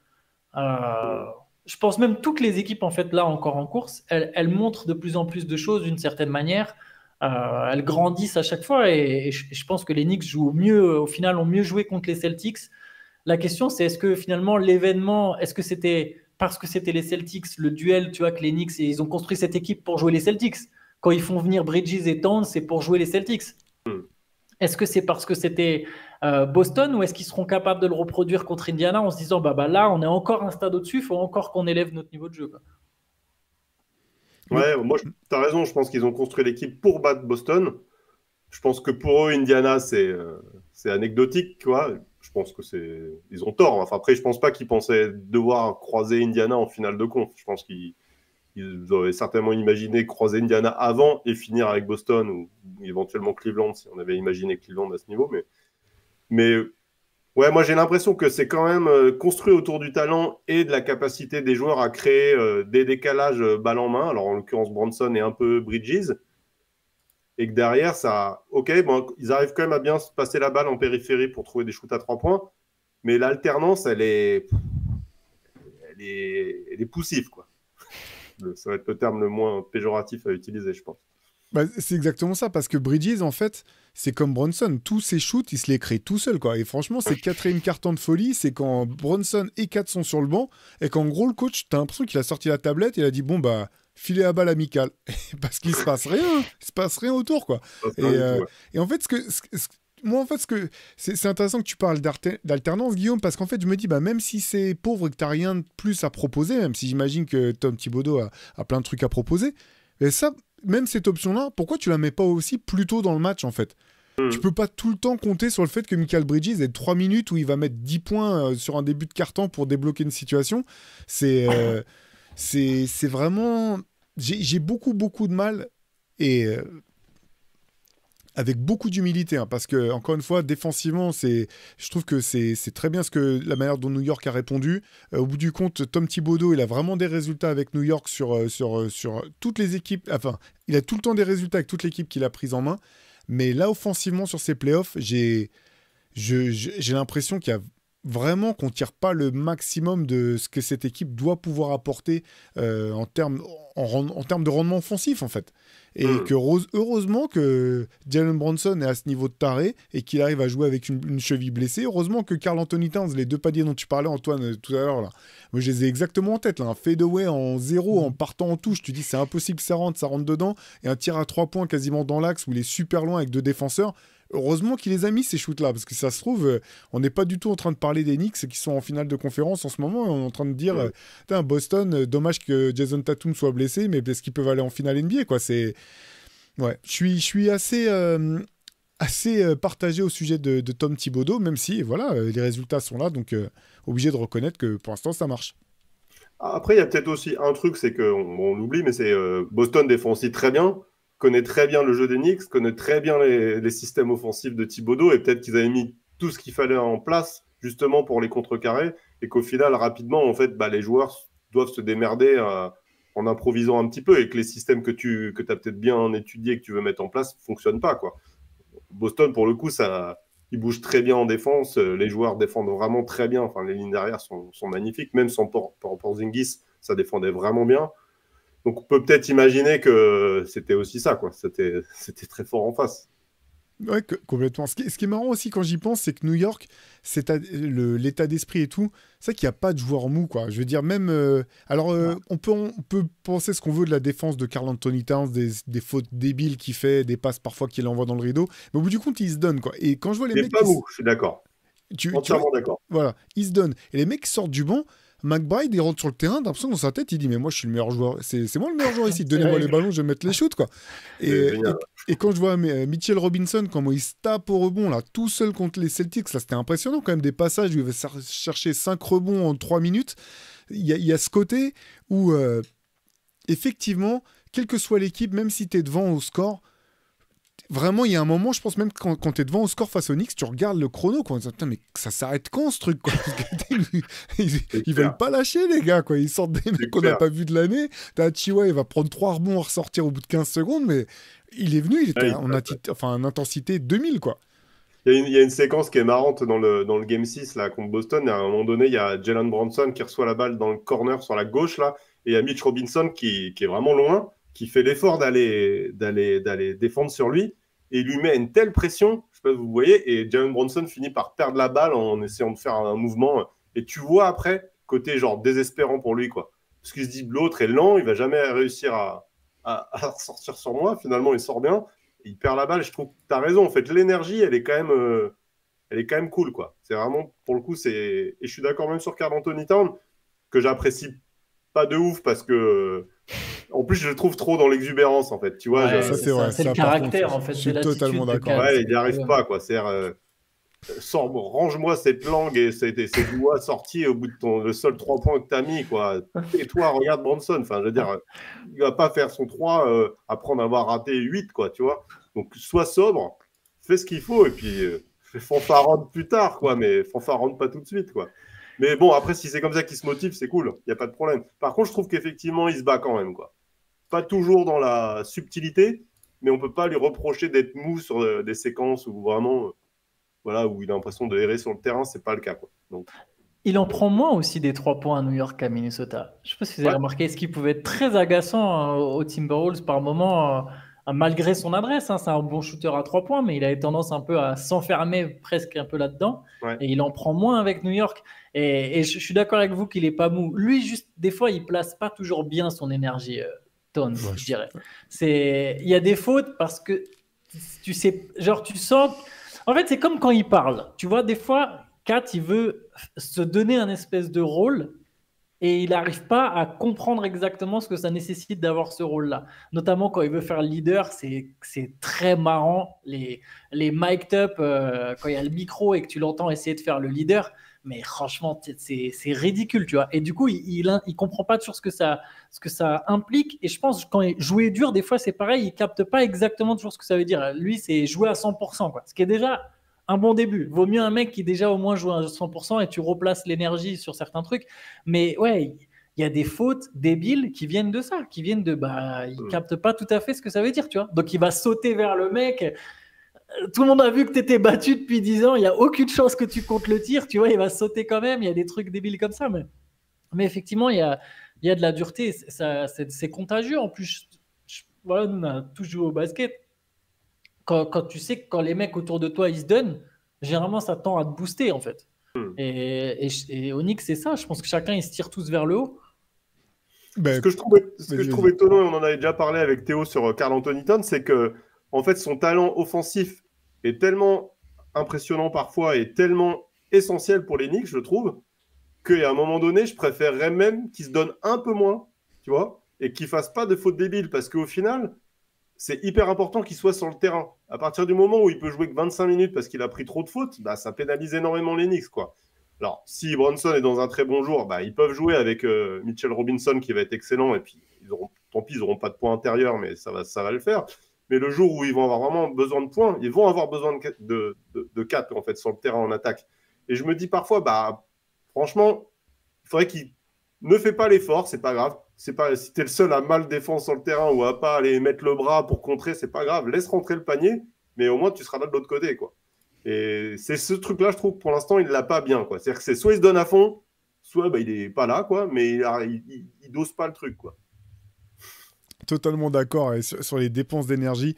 Speaker 5: Je pense même toutes les équipes, en fait, là, encore en course, elles montrent de plus en plus de choses d'une certaine manière. Elles grandissent à chaque fois et je pense que les Knicks jouent mieux, au final, ont mieux joué contre les Celtics. La question, c'est est-ce que finalement, l'événement, est-ce que c'était parce que c'était les Celtics, le duel, tu vois, que les Knicks, ils ont construit cette équipe pour jouer les Celtics. Quand ils font venir Bridges et Towns, c'est pour jouer les Celtics. Est-ce que c'est parce que c'était Boston ou est-ce qu'ils seront capables de le reproduire contre Indiana en se disant bah là, on est encore un stade au-dessus, il faut encore qu'on élève notre niveau de jeu, quoi.
Speaker 4: Ouais, moi, tu as raison, je pense qu'ils ont construit l'équipe pour battre Boston. Je pense que pour eux, Indiana, c'est anecdotique, quoi. Je pense que ils ont tort. Enfin, après, je pense pas qu'ils pensaient devoir croiser Indiana en finale de conf. Je pense qu'ils auraient certainement imaginé croiser Indiana avant et finir avec Boston ou éventuellement Cleveland, si on avait imaginé Cleveland à ce niveau. Mais ouais, moi, j'ai l'impression que c'est quand même construit autour du talent et de la capacité des joueurs à créer des décalages balle en main. Alors, en l'occurrence, Bronson et un peu Bridges. Et que derrière, ils arrivent quand même à bien se passer la balle en périphérie pour trouver des shoots à 3 points. Mais l'alternance, elle est poussive, quoi. Ça va être le terme le moins péjoratif à utiliser, je pense.
Speaker 3: Bah, c'est exactement ça, parce que Bridges, en fait, c'est comme Bronson. Tous ses shoots, il se les crée tout seul, quoi. Et franchement, c'est quatrième quart-temps de folie. C'est quand Bronson et Kat sont sur le banc et qu'en gros, le coach, t'as l'impression qu'il a sorti la tablette et il a dit bon, bah, filer à balle amicale. Parce qu'il se passe rien. Il se passe rien autour, quoi. Et en fait, moi, en fait, c'est intéressant que tu parles d'alternance, Guillaume, parce qu'en fait, je me dis, bah, même si c'est pauvre et que tu n'as rien de plus à proposer, même si j'imagine que Tom Thibodeau a plein de trucs à proposer, mais ça, même cette option-là, pourquoi tu la mets pas aussi plus tôt dans le match, en fait ? Tu peux pas tout le temps compter sur le fait que Mikal Bridges ait 3 minutes où il va mettre 10 points sur un début de quart-temps pour débloquer une situation. C'est vraiment... J'ai beaucoup de mal et... avec beaucoup d'humilité, hein, parce que, encore une fois, défensivement, je trouve que c'est très bien la manière dont New York a répondu. Au bout du compte, Tom Thibodeau, il a vraiment des résultats avec New York sur toutes les équipes. Enfin, il a tout le temps des résultats avec toute l'équipe qu'il a prise en main. Mais là, offensivement, sur ces playoffs, j'ai l'impression qu'il y a vraiment qu'on ne tire pas le maximum de ce que cette équipe doit pouvoir apporter en termes de rendement offensif, en fait. Et que heureusement que Jalen Bronson est à ce niveau de taré et qu'il arrive à jouer avec une cheville blessée. Heureusement que Karl Anthony Towns, les deux paliers dont tu parlais, Antoine, tout à l'heure, là, moi je les ai exactement en tête. Là, un fadeaway en 0 en partant en touche, tu dis c'est impossible que ça rentre dedans. Et un tir à 3 points quasiment dans l'axe où il est super loin avec 2 défenseurs. Heureusement qu'il les a mis, ces shoots-là, parce que ça se trouve, on n'est pas du tout en train de parler des Knicks qui sont en finale de conférence en ce moment. On est en train de dire, Boston, dommage que Jason Tatum soit blessé, mais parce qu'ils peuvent aller en finale NBA, quoi. Ouais. Je suis assez partagé au sujet de Tom Thibodeau, même si, voilà, les résultats sont là, donc obligé de reconnaître que pour l'instant, ça marche.
Speaker 4: Après, il y a peut-être aussi un truc, c'est qu'on l'oublie, mais c'est Boston défend aussi très bien, connaît très bien le jeu des Knicks, connaît très bien les systèmes offensifs de Thibodeau, et peut-être qu'ils avaient mis tout ce qu'il fallait en place justement pour les contrecarrer, et qu'au final, rapidement, en fait, les joueurs doivent se démerder en improvisant un petit peu, et que les systèmes que tu as peut-être bien étudiés et que tu veux mettre en place ne fonctionnent pas, quoi. Boston, pour le coup, ils bougent très bien en défense, les joueurs défendent vraiment très bien, enfin, les lignes derrière sont magnifiques, même sans Porzingis, ça défendait vraiment bien. Donc, on peut peut-être imaginer que c'était aussi ça, quoi. C'était très fort en face.
Speaker 3: Ouais, complètement. Ce qui est marrant aussi quand j'y pense, c'est que New York, l'état d'esprit et tout, c'est qu'il n'y a pas de joueur mou, quoi. Je veux dire, même... on peut penser ce qu'on veut de la défense de Karl Anthony Towns, des fautes débiles qu'il fait, des passes parfois qu'il envoie dans le rideau, mais au bout du compte, il se donne, quoi. Et quand je vois les mecs...
Speaker 4: pas mou, je suis d'accord. Entièrement d'accord.
Speaker 3: Voilà, il se donne. Et les mecs qui sortent du banc, McBride, il rentre sur le terrain, t'as l'impression dans sa tête, il dit mais moi je suis le meilleur joueur, c'est moi le meilleur joueur ici, donnez-moi les ballons, je vais mettre les shoots, quoi. Et quand je vois Mitchell Robinson, comment il se tape au rebond là, tout seul contre les Celtics, là c'était impressionnant quand même, des passages où il va chercher 5 rebonds en 3 minutes. Il y a ce côté où effectivement, quelle que soit l'équipe, même si t'es devant au score, vraiment, il y a un moment, je pense même quand tu es devant au score face aux Knicks, tu regardes le chrono, quoi. Putain, mais ça s'arrête quand ce truc, quoi. Ils veulent pas lâcher, les gars, quoi. Ils sortent des mecs qu'on n'a pas vu de l'année. T'as Chiwa, il va prendre 3 rebonds à ressortir au bout de 15 secondes, mais il est venu, il était en intensité 2000, quoi.
Speaker 4: Il y a une séquence qui est marrante dans le Game 6 là, contre Boston. À un moment donné, il y a Jalen Brunson qui reçoit la balle dans le corner sur la gauche, là, et il y a Mitch Robinson qui est vraiment loin, qui fait l'effort d'aller défendre sur lui, et il lui met une telle pression, je sais pas si vous voyez, et Jalen Brunson finit par perdre la balle en essayant de faire un mouvement. Et tu vois après, côté genre désespérant pour lui, quoi. Parce qu'il se dit, l'autre est lent, il va jamais réussir à sortir sur moi. Finalement, il sort bien. Il perd la balle. Je trouve que tu as raison. En fait, l'énergie, elle est quand même cool, quoi. C'est vraiment, pour le coup, et je suis d'accord même sur Karl Anthony Towns, que j'apprécie pas de ouf parce que, en plus, je le trouve trop dans l'exubérance, en fait. Tu vois,
Speaker 3: ça, c'est vrai.
Speaker 5: C'est
Speaker 3: Ça,
Speaker 5: le
Speaker 3: par
Speaker 5: caractère,
Speaker 3: contre,
Speaker 5: en fait.
Speaker 3: je suis
Speaker 5: C'est
Speaker 3: totalement
Speaker 5: l'attitude de
Speaker 3: d'accord.
Speaker 5: Cal.
Speaker 4: ouais, il n'y arrive pas, quoi. C'est-à-dire, range-moi cette langue et ces doigts sortis au bout de le seul 3 points que tu as mis, quoi. Et toi, regarde Bronson. Enfin, je veux dire, il va pas faire son 3 après en avoir raté 8, quoi, tu vois. Donc, sois sobre, fais ce qu'il faut et puis fanfaronne plus tard, quoi, mais fanfaronne pas tout de suite, quoi. Mais bon, après, si c'est comme ça qu'il se motive, c'est cool, il n'y a pas de problème. Par contre, je trouve qu'effectivement, il se bat quand même, quoi. Pas toujours dans la subtilité, mais on peut pas lui reprocher d'être mou sur des séquences où vraiment, voilà, où il a l'impression de errer sur le terrain, c'est pas le cas, quoi. Donc,
Speaker 5: Il en prend moins aussi des 3 points à New York qu'à Minnesota. Je ne sais pas si vous avez
Speaker 4: ouais.
Speaker 5: remarqué, ce qui pouvait être très agaçant aux Timberwolves par moment, malgré son adresse. Hein. C'est un bon shooter à 3 points, mais il avait tendance un peu à s'enfermer presque un peu là-dedans.
Speaker 4: Ouais.
Speaker 5: Et il en prend moins avec New York. Et je suis d'accord avec vous qu'il n'est pas mou. Lui, juste des fois, il ne place pas toujours bien son énergie, Towns,
Speaker 3: Ouais,
Speaker 5: je dirais. Il y a des fautes parce que tu sais, genre tu sens. En fait, c'est comme quand il parle. Tu vois, des fois, Kat, il veut se donner un espèce de rôle et il n'arrive pas à comprendre exactement ce que ça nécessite d'avoir ce rôle-là. Notamment quand il veut faire leader, c'est très marrant. Les mic'd up, quand il y a le micro et que tu l'entends essayer de faire le leader, mais franchement, c'est ridicule, tu vois. Et du coup, il comprend pas toujours ce que ça implique. Et je pense que quand il jouer dur, des fois, c'est pareil, il capte pas exactement toujours ce que ça veut dire. Lui, c'est jouer à 100%, quoi. Ce qui est déjà un bon début. Vaut mieux un mec qui déjà au moins joue à 100% et tu replaces l'énergie sur certains trucs. Mais ouais, il y a des fautes débiles qui viennent de ça, qui viennent de il capte pas tout à fait ce que ça veut dire, tu vois. Donc il va sauter vers le mec. Tout le monde a vu que tu étais battu depuis 10 ans, il n'y a aucune chance que tu comptes le tir, tu vois, il va sauter quand même, il y a des trucs débiles comme ça, mais effectivement, il y a de la dureté, c'est contagieux. En plus, voilà, nous, on a tous joué au basket. Quand tu sais que quand les mecs autour de toi, ils se donnent, généralement, ça tend à te booster, en fait. Et Onyx, c'est ça, je pense que chacun, ils se tire tous vers le haut.
Speaker 3: Ben,
Speaker 4: ce que je trouve étonnant, et on en avait déjà parlé avec Théo sur Karl Anthony Towns, c'est que en fait, son talent offensif est tellement impressionnant parfois et tellement essentiel pour les Knicks, je trouve, qu'à un moment donné, je préférerais même qu'il se donne un peu moins, tu vois, et qu'il fasse pas de fautes débiles, parce qu'au final, c'est hyper important qu'il soit sur le terrain. À partir du moment où il peut jouer que 25 minutes parce qu'il a pris trop de fautes, bah, ça pénalise énormément les Knicks, quoi. Alors, si Brunson est dans un très bon jour, bah, ils peuvent jouer avec Mitchell Robinson qui va être excellent, et puis tant pis, ils n'auront pas de points intérieurs, mais ça va le faire. Mais le jour où ils vont avoir vraiment besoin de points, ils vont avoir besoin de 4 en fait, sur le terrain en attaque. Et je me dis parfois, bah, franchement, il faudrait qu'il ne fait pas l'effort, c'est pas grave. Si tu es le seul à mal défendre sur le terrain ou à pas aller mettre le bras pour contrer, c'est pas grave. Laisse rentrer le panier, mais au moins tu seras là de l'autre côté, quoi. Et c'est ce truc-là, je trouve, pour l'instant, il ne l'a pas bien, quoi. C'est-à-dire que c'est soit il se donne à fond, soit bah, il n'est pas là, quoi, mais il dose pas le truc, quoi.
Speaker 3: Totalement d'accord sur les dépenses d'énergie.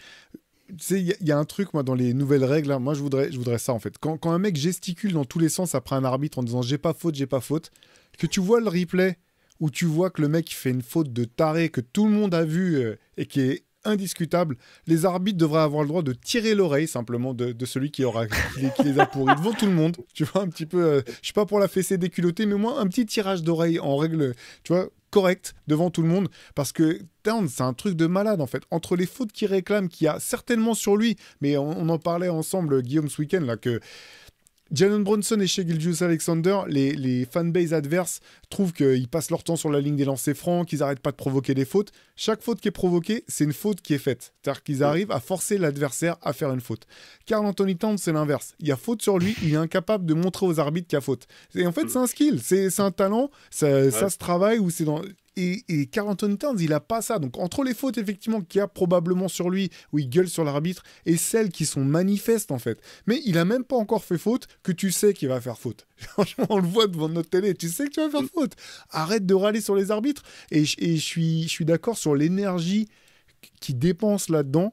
Speaker 3: Tu sais, il y a un truc, moi, dans les nouvelles règles, hein, moi, je voudrais ça, en fait. Quand un mec gesticule dans tous les sens après un arbitre en disant « j'ai pas faute », que tu vois le replay où tu vois que le mec fait une faute de taré que tout le monde a vu et qui est indiscutable, les arbitres devraient avoir le droit de tirer l'oreille simplement de celui qui les a pourris devant tout le monde. Tu vois, un petit peu, je suis pas pour la fessée déculottée, mais au moins un petit tirage d'oreille en règle, tu vois, correct devant tout le monde, parce que Towns, c'est un truc de malade en fait. Entre les fautes qu'il réclame, qu'il y a certainement sur lui, mais on en parlait ensemble, Guillaume, ce week-end, là, que Jalen Brunson et Shai Gilgeous-Alexander, les fanbases adverses trouvent qu'ils passent leur temps sur la ligne des lancers francs, qu'ils n'arrêtent pas de provoquer des fautes. Chaque faute qui est provoquée, c'est une faute qui est faite. C'est-à-dire qu'ils arrivent à forcer l'adversaire à faire une faute. Karl Anthony Towns, c'est l'inverse. Il y a faute sur lui, il est incapable de montrer aux arbitres qu'il y a faute. Et en fait, c'est un skill, c'est un talent, ça se travaille, ou c'est dans... Et Karl Anthony Towns, il a pas ça. Donc, entre les fautes, effectivement, qu'il y a probablement sur lui, où il gueule sur l'arbitre, et celles qui sont manifestes, en fait. Mais il a même pas encore fait faute que tu sais qu'il va faire faute. Franchement, on le voit devant notre télé. Tu sais que tu vas faire faute. Arrête de râler sur les arbitres. Et je suis d'accord sur l'énergie qu'il dépense là-dedans.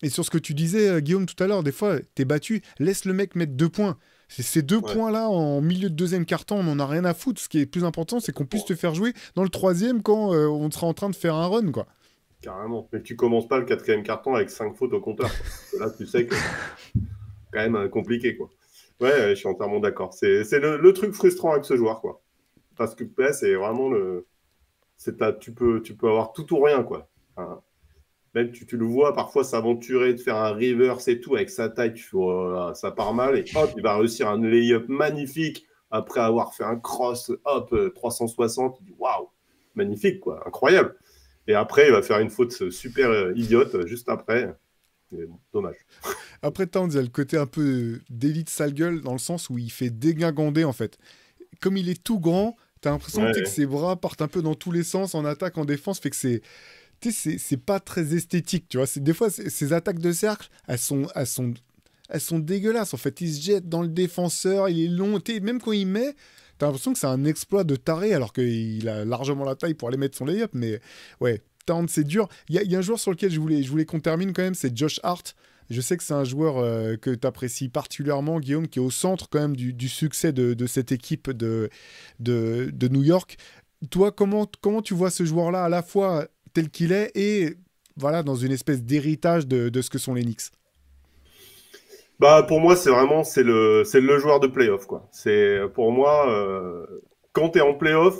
Speaker 3: Et sur ce que tu disais, Guillaume, tout à l'heure, des fois, t'es battu. Laisse le mec mettre 2 points. Ces 2 points-là, en milieu de deuxième quart-temps, on n'en a rien à foutre. Ce qui est plus important, c'est qu'on puisse te faire jouer dans le troisième quand on sera en train de faire un run, quoi.
Speaker 4: Carrément. Mais tu commences pas le 4e quart-temps avec 5 fautes au compteur. Là, tu sais que c'est quand même compliqué, quoi. Ouais, je suis entièrement d'accord. C'est le truc frustrant avec ce joueur, quoi. Parce que c'est vraiment tu peux avoir tout ou rien, quoi. Enfin, même tu le vois parfois s'aventurer de faire un reverse et tout avec sa taille, tu fais ça part mal et hop, il va réussir un lay-up magnifique après avoir fait un cross, hop, 360, tu dis waouh, magnifique quoi, incroyable. Et après, il va faire une faute super idiote juste après. Mais bon, dommage.
Speaker 3: Après, Towns, il y a le côté un peu d'élite sale gueule dans le sens où il fait déglingander en fait. Comme il est tout grand, t'as l'impression que ses bras partent un peu dans tous les sens en attaque, en défense, fait que c'est pas très esthétique, tu vois. Des fois, ces attaques de cercle, elles sont dégueulasses. En fait, il se jette dans le défenseur, il est long. Même quand il met, t'as l'impression que c'est un exploit de taré, alors qu'il a largement la taille pour aller mettre son lay-up. Mais ouais, Towns, c'est dur. Il y a un joueur sur lequel je voulais qu'on termine quand même, c'est Josh Hart. Je sais que c'est un joueur que tu apprécies particulièrement, Guillaume, qui est au centre quand même du succès de cette équipe de New York. Toi, comment tu vois ce joueur-là à la fois tel qu'il est et voilà, dans une espèce d'héritage de ce que sont les Knicks?
Speaker 4: Bah, pour moi, c'est le joueur de playoff, quoi. Pour moi, quand tu es en playoff,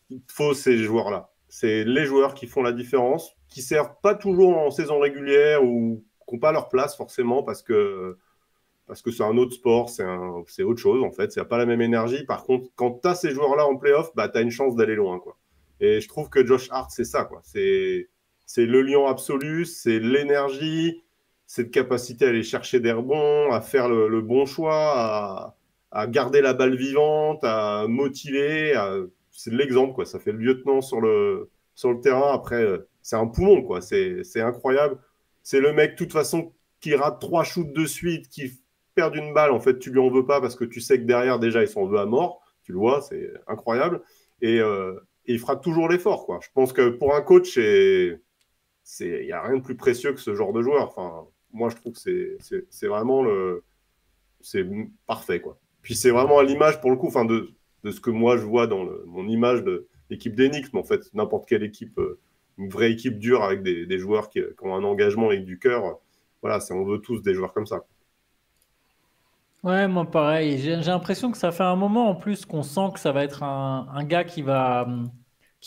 Speaker 4: il te faut ces joueurs-là. C'est les joueurs qui font la différence, qui servent pas toujours en saison régulière ou qui n'ont pas leur place forcément parce que c'est un autre sport, c'est autre chose en fait, ça n'a pas la même énergie. Par contre, quand tu as ces joueurs-là en playoff, bah, tu as une chance d'aller loin, quoi. Et je trouve que Josh Hart, c'est ça, quoi. C'est le lion absolu, c'est l'énergie, cette capacité à aller chercher des rebonds, à faire le bon choix, à garder la balle vivante, à motiver. C'est l'exemple, quoi. Ça fait le lieutenant sur le terrain. Après, c'est un poumon, quoi. C'est incroyable. C'est le mec, de toute façon, qui rate 3 shoots de suite, qui perd une balle. En fait, tu lui en veux pas parce que tu sais que derrière, déjà, il s'en veut à mort. Tu le vois, c'est incroyable. Et il fera toujours l'effort, quoi. Je pense que pour un coach, il n'y a rien de plus précieux que ce genre de joueur. Enfin, moi, je trouve que c'est vraiment c'est parfait, quoi. Puis c'est vraiment à l'image, pour le coup, enfin, de ce que moi, je vois dans mon image de l'équipe des Knicks, mais en fait, n'importe quelle équipe, une vraie équipe dure avec des joueurs qui ont un engagement avec du cœur. Voilà, on veut tous des joueurs comme ça.
Speaker 5: Ouais, moi pareil. J'ai l'impression que ça fait un moment en plus qu'on sent que ça va être un gars qui va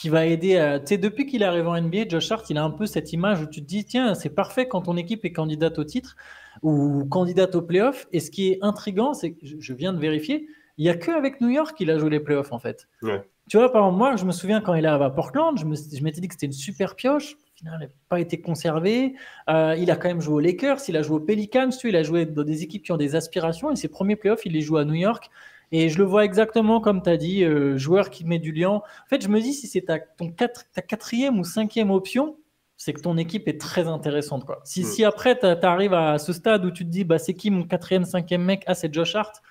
Speaker 5: aider. Tu sais, depuis qu'il est arrivé en NBA, Josh Hart, il a un peu cette image où tu te dis, tiens, c'est parfait quand ton équipe est candidate au titre ou candidate au playoff. Et ce qui est intriguant, c'est que je viens de vérifier, il n'y a qu'avec New York qu'il a joué les playoffs en fait.
Speaker 4: Ouais.
Speaker 5: Tu vois, par exemple, moi, je me souviens quand il est arrivé à Portland, je m'étais dit que c'était une super pioche. Au final, il n'a pas été conservé. Il a quand même joué aux Lakers, il a joué aux Pelicans, il a joué dans des équipes qui ont des aspirations. Et ses premiers playoffs, il les joue à New York. Et je le vois exactement comme tu as dit, joueur qui met du liant. En fait, je me dis, si c'est ta 4e ou 5e option, c'est que ton équipe est très intéressante, quoi. Si après, tu arrives à ce stade où tu te dis, bah, c'est qui mon 4e, 5e mec? Ah, c'est Josh Hart.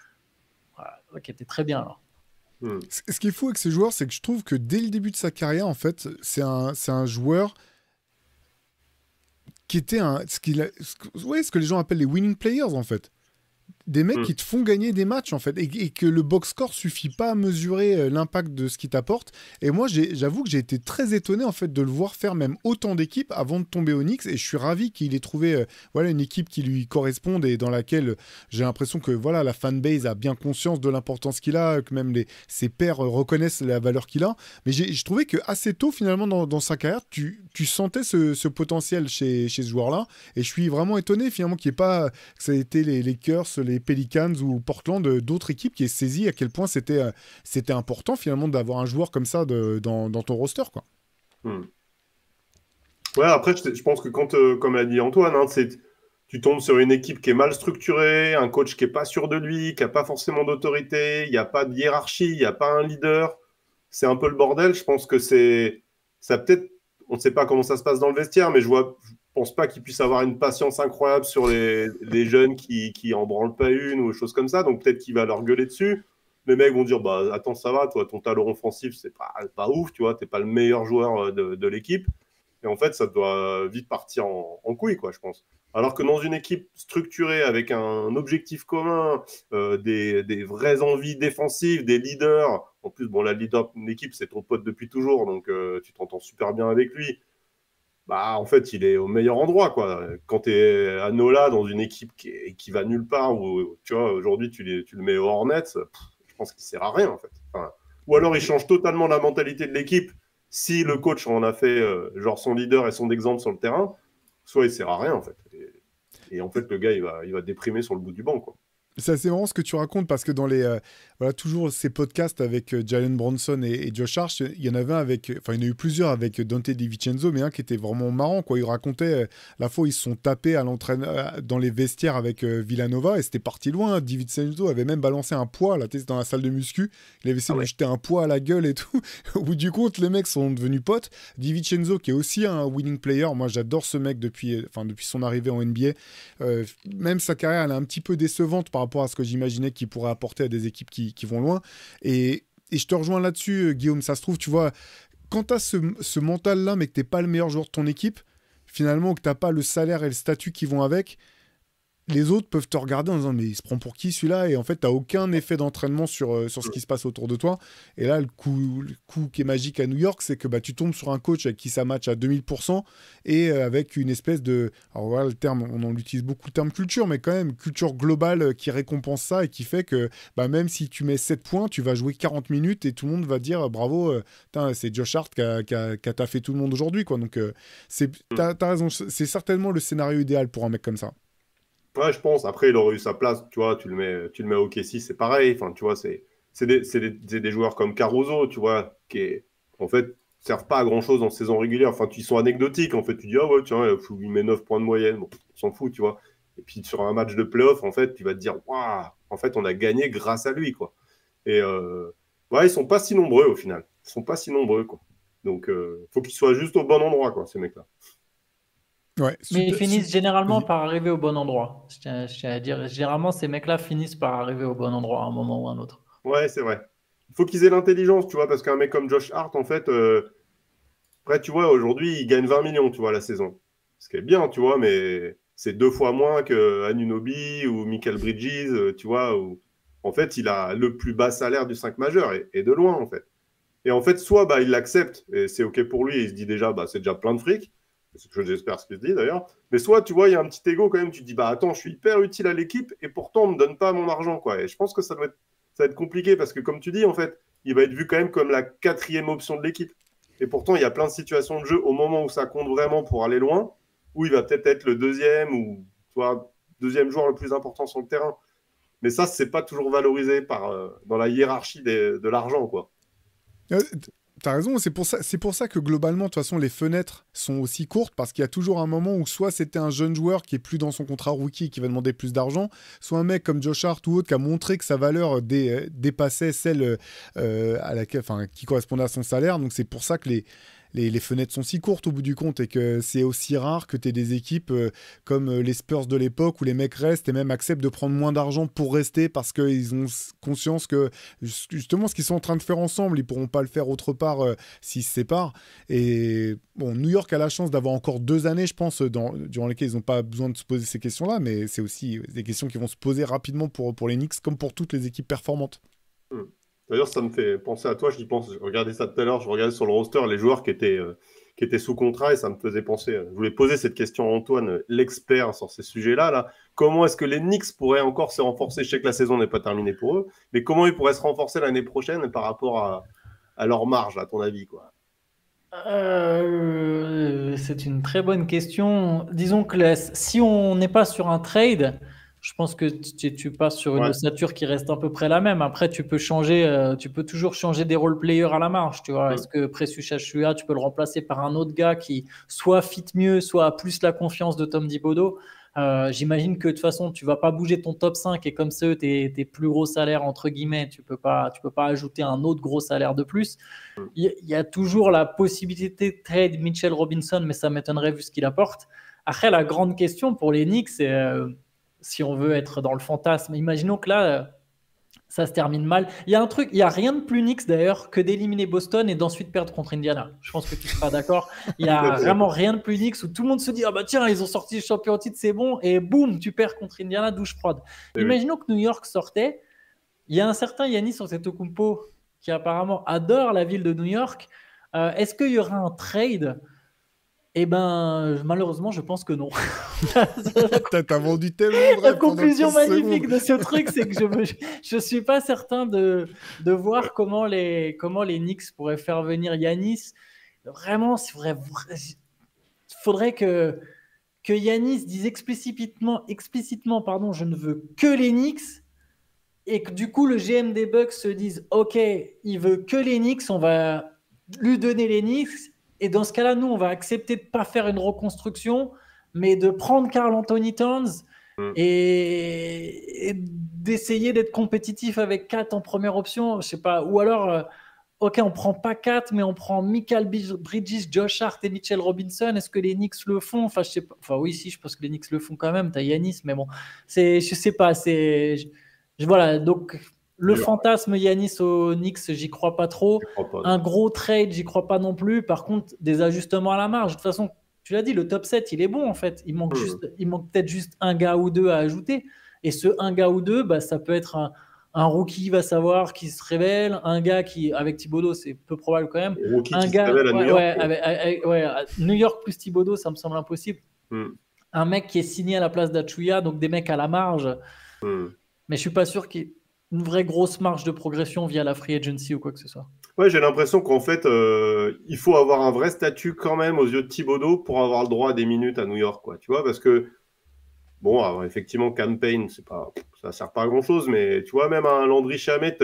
Speaker 5: Voilà, ok, t'es très bien alors.
Speaker 3: Ce qui est fou avec ce joueur, c'est que je trouve que dès le début de sa carrière, en fait, c'est un joueur qui était ce que les gens appellent les winning players, en fait. Des mecs qui te font gagner des matchs, en fait, et que le box score suffit pas à mesurer l'impact de ce qu'il t'apporte. Et moi, j'avoue que j'ai été très étonné, en fait, de le voir faire même autant d'équipes avant de tomber au Knicks, et je suis ravi qu'il ait trouvé une équipe qui lui corresponde et dans laquelle j'ai l'impression que voilà, la fanbase a bien conscience de l'importance qu'il a, que même ses pairs reconnaissent la valeur qu'il a. Mais je trouvais que assez tôt, finalement, dans sa carrière, tu sentais ce potentiel chez ce joueur-là, et je suis vraiment étonné, finalement, que ça ait été les Lakers, les Pelicans ou Portland, d'autres équipes qui aient saisi à quel point c'était important finalement d'avoir un joueur comme ça dans ton roster, quoi.
Speaker 4: Ouais, après je pense que quand, comme l'a dit Antoine, hein, tu tombes sur une équipe qui est mal structurée, un coach qui est pas sûr de lui, qui a pas forcément d'autorité, il n'y a pas de hiérarchie, il n'y a pas un leader, c'est un peu le bordel. Je pense que c'est on ne sait pas comment ça se passe dans le vestiaire, mais je pense pas qu'il puisse avoir une patience incroyable sur les jeunes qui en branlent pas une ou des choses comme ça. Donc peut-être qu'il va leur gueuler dessus. Les mecs vont dire, bah attends, ça va, toi, ton talent offensif, c'est pas ouf, tu vois, t'es pas le meilleur joueur de l'équipe. Et en fait, ça doit vite partir en couille, quoi, je pense. Alors que dans une équipe structurée avec un objectif commun, des vraies envies défensives, des leaders. En plus, bon, la leader d'une équipe, c'est ton pote depuis toujours, donc tu t'entends super bien avec lui. Bah, en fait, il est au meilleur endroit, quoi. Quand tu es à Nola dans une équipe qui va nulle part, ou tu vois, aujourd'hui, tu le mets aux Hornets, je pense qu'il sert à rien, en fait. Enfin, ou alors, il change totalement la mentalité de l'équipe. Si le coach en a fait genre son leader et son exemple sur le terrain, soit il sert à rien, en fait. Et en fait, le gars, il va déprimer sur le bout du banc, quoi.
Speaker 3: C'est assez marrant ce que tu racontes parce que dans voilà, toujours ces podcasts avec Jalen Brunson et Josh Hart, il y en avait un avec, enfin, il y en a eu plusieurs avec Dante DiVincenzo, mais un qui était vraiment marrant, quoi. Il racontait la fois où ils se sont tapés à dans les vestiaires avec Villanova et c'était parti loin. DiVincenzo avait même balancé un poids, là, dans la salle de muscu. Il avait essayé de lui jeter un poids à la gueule et tout. Au bout du compte, les mecs sont devenus potes. DiVincenzo, qui est aussi un winning player, moi j'adore ce mec depuis son arrivée en NBA. Même sa carrière, elle est un petit peu décevante par rapport à ce que j'imaginais qu'il pourrait apporter à des équipes qui vont loin. Et je te rejoins là-dessus, Guillaume. Ça se trouve, tu vois, quand tu as ce mental-là, mais que tu n'es pas le meilleur joueur de ton équipe, finalement, que tu n'as pas le salaire et le statut qui vont avec, les autres peuvent te regarder en disant mais il se prend pour qui celui-là, et en fait tu n'as aucun effet d'entraînement sur ce qui se passe autour de toi. Et là le coup qui est magique à New York, c'est que tu tombes sur un coach avec qui ça match à 2000% et avec une espèce de, alors voilà le terme, on en utilise beaucoup le terme culture, mais quand même culture globale qui récompense ça et qui fait que même si tu mets 7 points, tu vas jouer 40 minutes et tout le monde va dire bravo, c'est Josh Hart qui a taffé tout le monde aujourd'hui, quoi. Donc t'as raison, c'est certainement le scénario idéal pour un mec comme ça.
Speaker 4: Ouais, je pense. Après, il aurait eu sa place. Tu vois, tu le mets au OKC, c'est pareil. Enfin, tu vois, c'est des joueurs comme Caruso, tu vois, qui en fait servent pas à grand chose en saison régulière. Enfin, ils sont anecdotiques. En fait, tu dis ah ouais, tiens, il met 9 points de moyenne. Bon, on s'en fout, tu vois. Et puis sur un match de playoff, en fait, tu vas te dire waouh, en fait, on a gagné grâce à lui, quoi. Et ouais, ils sont pas si nombreux au final. Ils sont pas si nombreux, quoi. Donc, faut qu'ils soient juste au bon endroit, quoi, ces mecs-là.
Speaker 3: Ouais,
Speaker 5: mais ils finissent généralement par arriver au bon endroit. Je tiens à dire, généralement, ces mecs-là finissent par arriver au bon endroit à un moment ou à un autre.
Speaker 4: Ouais, c'est vrai. Il faut qu'ils aient l'intelligence, tu vois, parce qu'un mec comme Josh Hart, en fait, après, tu vois, aujourd'hui, il gagne 20 millions, tu vois, la saison. Ce qui est bien, tu vois, mais c'est 2 fois moins que Anunoby ou Michael Bridges, tu vois, où, en fait, il a le plus bas salaire du 5 majeur, et de loin, en fait. Et en fait, soit il l'accepte, et c'est OK pour lui, et il se dit déjà, c'est déjà plein de fric, c'est ce que j'espère ce qu'il se dit d'ailleurs, mais soit, tu vois, il y a un petit ego quand même, tu te dis, attends, je suis hyper utile à l'équipe, et pourtant, on ne me donne pas mon argent, quoi. Et je pense que ça va être compliqué, parce que comme tu dis, en fait, il va être vu quand même comme la 4e option de l'équipe. Et pourtant, il y a plein de situations de jeu au moment où ça compte vraiment pour aller loin, où il va peut-être être le deuxième ou deuxième joueur le plus important sur le terrain. Mais ça, c'est pas toujours valorisé dans la hiérarchie de l'argent, quoi.
Speaker 3: T'as raison, c'est pour ça que globalement, de toute façon, les fenêtres sont aussi courtes, parce qu'il y a toujours un moment où soit c'était un jeune joueur qui est plus dans son contrat rookie et qui va demander plus d'argent, soit un mec comme Josh Hart ou autre qui a montré que sa valeur dépassait celle qui correspondait à son salaire. Donc c'est pour ça que les fenêtres sont si courtes au bout du compte, et que c'est aussi rare que tu aies des équipes comme les Spurs de l'époque où les mecs restent et même acceptent de prendre moins d'argent pour rester, parce qu'ils ont conscience que justement ce qu'ils sont en train de faire ensemble, ils pourront pas le faire autre part s'ils se séparent. Et bon, New York a la chance d'avoir encore 2 années, je pense, durant lesquelles ils n'ont pas besoin de se poser ces questions-là, mais c'est aussi des questions qui vont se poser rapidement pour les Knicks, comme pour toutes les équipes performantes.
Speaker 4: D'ailleurs, ça me fait penser à toi, je regardais ça tout à l'heure, je regardais sur le roster les joueurs qui étaient sous contrat, et ça me faisait penser, je voulais poser cette question à Antoine, l'expert sur ces sujets-là, là. Comment est-ce que les Knicks pourraient encore se renforcer? Je sais que la saison n'est pas terminée pour eux, mais comment ils pourraient se renforcer l'année prochaine par rapport à leur marge, à ton avis, quoi?
Speaker 5: C'est une très bonne question. Disons que si on n'est pas sur un trade, je pense que tu passes sur une ossature qui reste à peu près la même. Après, tu peux toujours changer des role players à la marge. Tu vois, est-ce que Precious Achiuwa, tu peux le remplacer par un autre gars qui soit fit mieux, soit a plus la confiance de Tom Thibodeau? J'imagine que de toute façon, tu vas pas bouger ton top 5 et comme c'est tes plus gros salaires, entre guillemets, tu peux pas ajouter un autre gros salaire de plus. Il y a toujours la possibilité de trade Mitchell Robinson, mais ça m'étonnerait vu ce qu'il apporte. Après, la grande question pour les Knicks, c'est si on veut être dans le fantasme. Imaginons que là, ça se termine mal. Il y a un truc, il y a rien de plus Knicks d'ailleurs que d'éliminer Boston et d'ensuite perdre contre Indiana. Je pense que tu seras d'accord. Il y a vraiment rien de plus Knicks où tout le monde se dit ah bah tiens ils ont sorti le champion en titre c'est bon et boum tu perds contre Indiana douche froide. Imaginons que New York sortait. Il y a un certain Giannis Antetokounmpo qui apparemment adore la ville de New York. Est-ce qu'il y aura un trade? Eh ben, malheureusement, je pense que non.
Speaker 3: T'as vendu tellement
Speaker 5: La
Speaker 3: vrai
Speaker 5: conclusion
Speaker 3: pendant 15
Speaker 5: magnifique
Speaker 3: secondes.
Speaker 5: de ce truc, c'est que je suis pas certain de voir comment les Knicks pourraient faire venir Giannis. Vraiment, faudrait que Giannis dise explicitement, pardon, je ne veux que les Knicks. Et que du coup, le GM des Bucks se dise ok, il veut que les Knicks, on va lui donner les Knicks. Et dans ce cas-là, nous, on va accepter de ne pas faire une reconstruction, mais de prendre Karl Anthony Towns et d'essayer d'être compétitif avec Kat en première option. Je sais pas. Ou alors, ok, on prend pas Kat, mais on prend Mikal Bridges, Josh Hart et Mitchell Robinson. Est-ce que les Knicks le font? Enfin, je sais pas. Enfin, oui, si, je pense que les Knicks le font quand même. T'as Giannis, mais bon, je sais pas. Voilà, donc le fantasme Giannis aux Knicks, j'y crois pas trop. Un gros trade, j'y crois pas non plus. Par contre, des ajustements à la marge. De toute façon, tu l'as dit, le top 7, il est bon en fait. Il manque peut-être juste un gars ou deux à ajouter. Et ce un gars ou deux, bah, ça peut être un rookie, va savoir, qui se révèle. Un gars qui, avec Thibodeau, c'est peu probable quand même. Un gars, New York plus Thibodeau, ça me semble impossible. Un mec qui est signé à la place d'Achuya, donc des mecs à la marge. Mais je suis pas sûr qu'il y ait une vraie grosse marge de progression via la free agency ou quoi que ce soit.
Speaker 4: Ouais, j'ai l'impression qu'en fait, il faut avoir un vrai statut quand même aux yeux de Thibodeau pour avoir le droit à des minutes à New York, quoi. Tu vois, parce que bon, alors, effectivement, campaign, ça sert pas à grand chose, mais tu vois, même un Landry Shamet,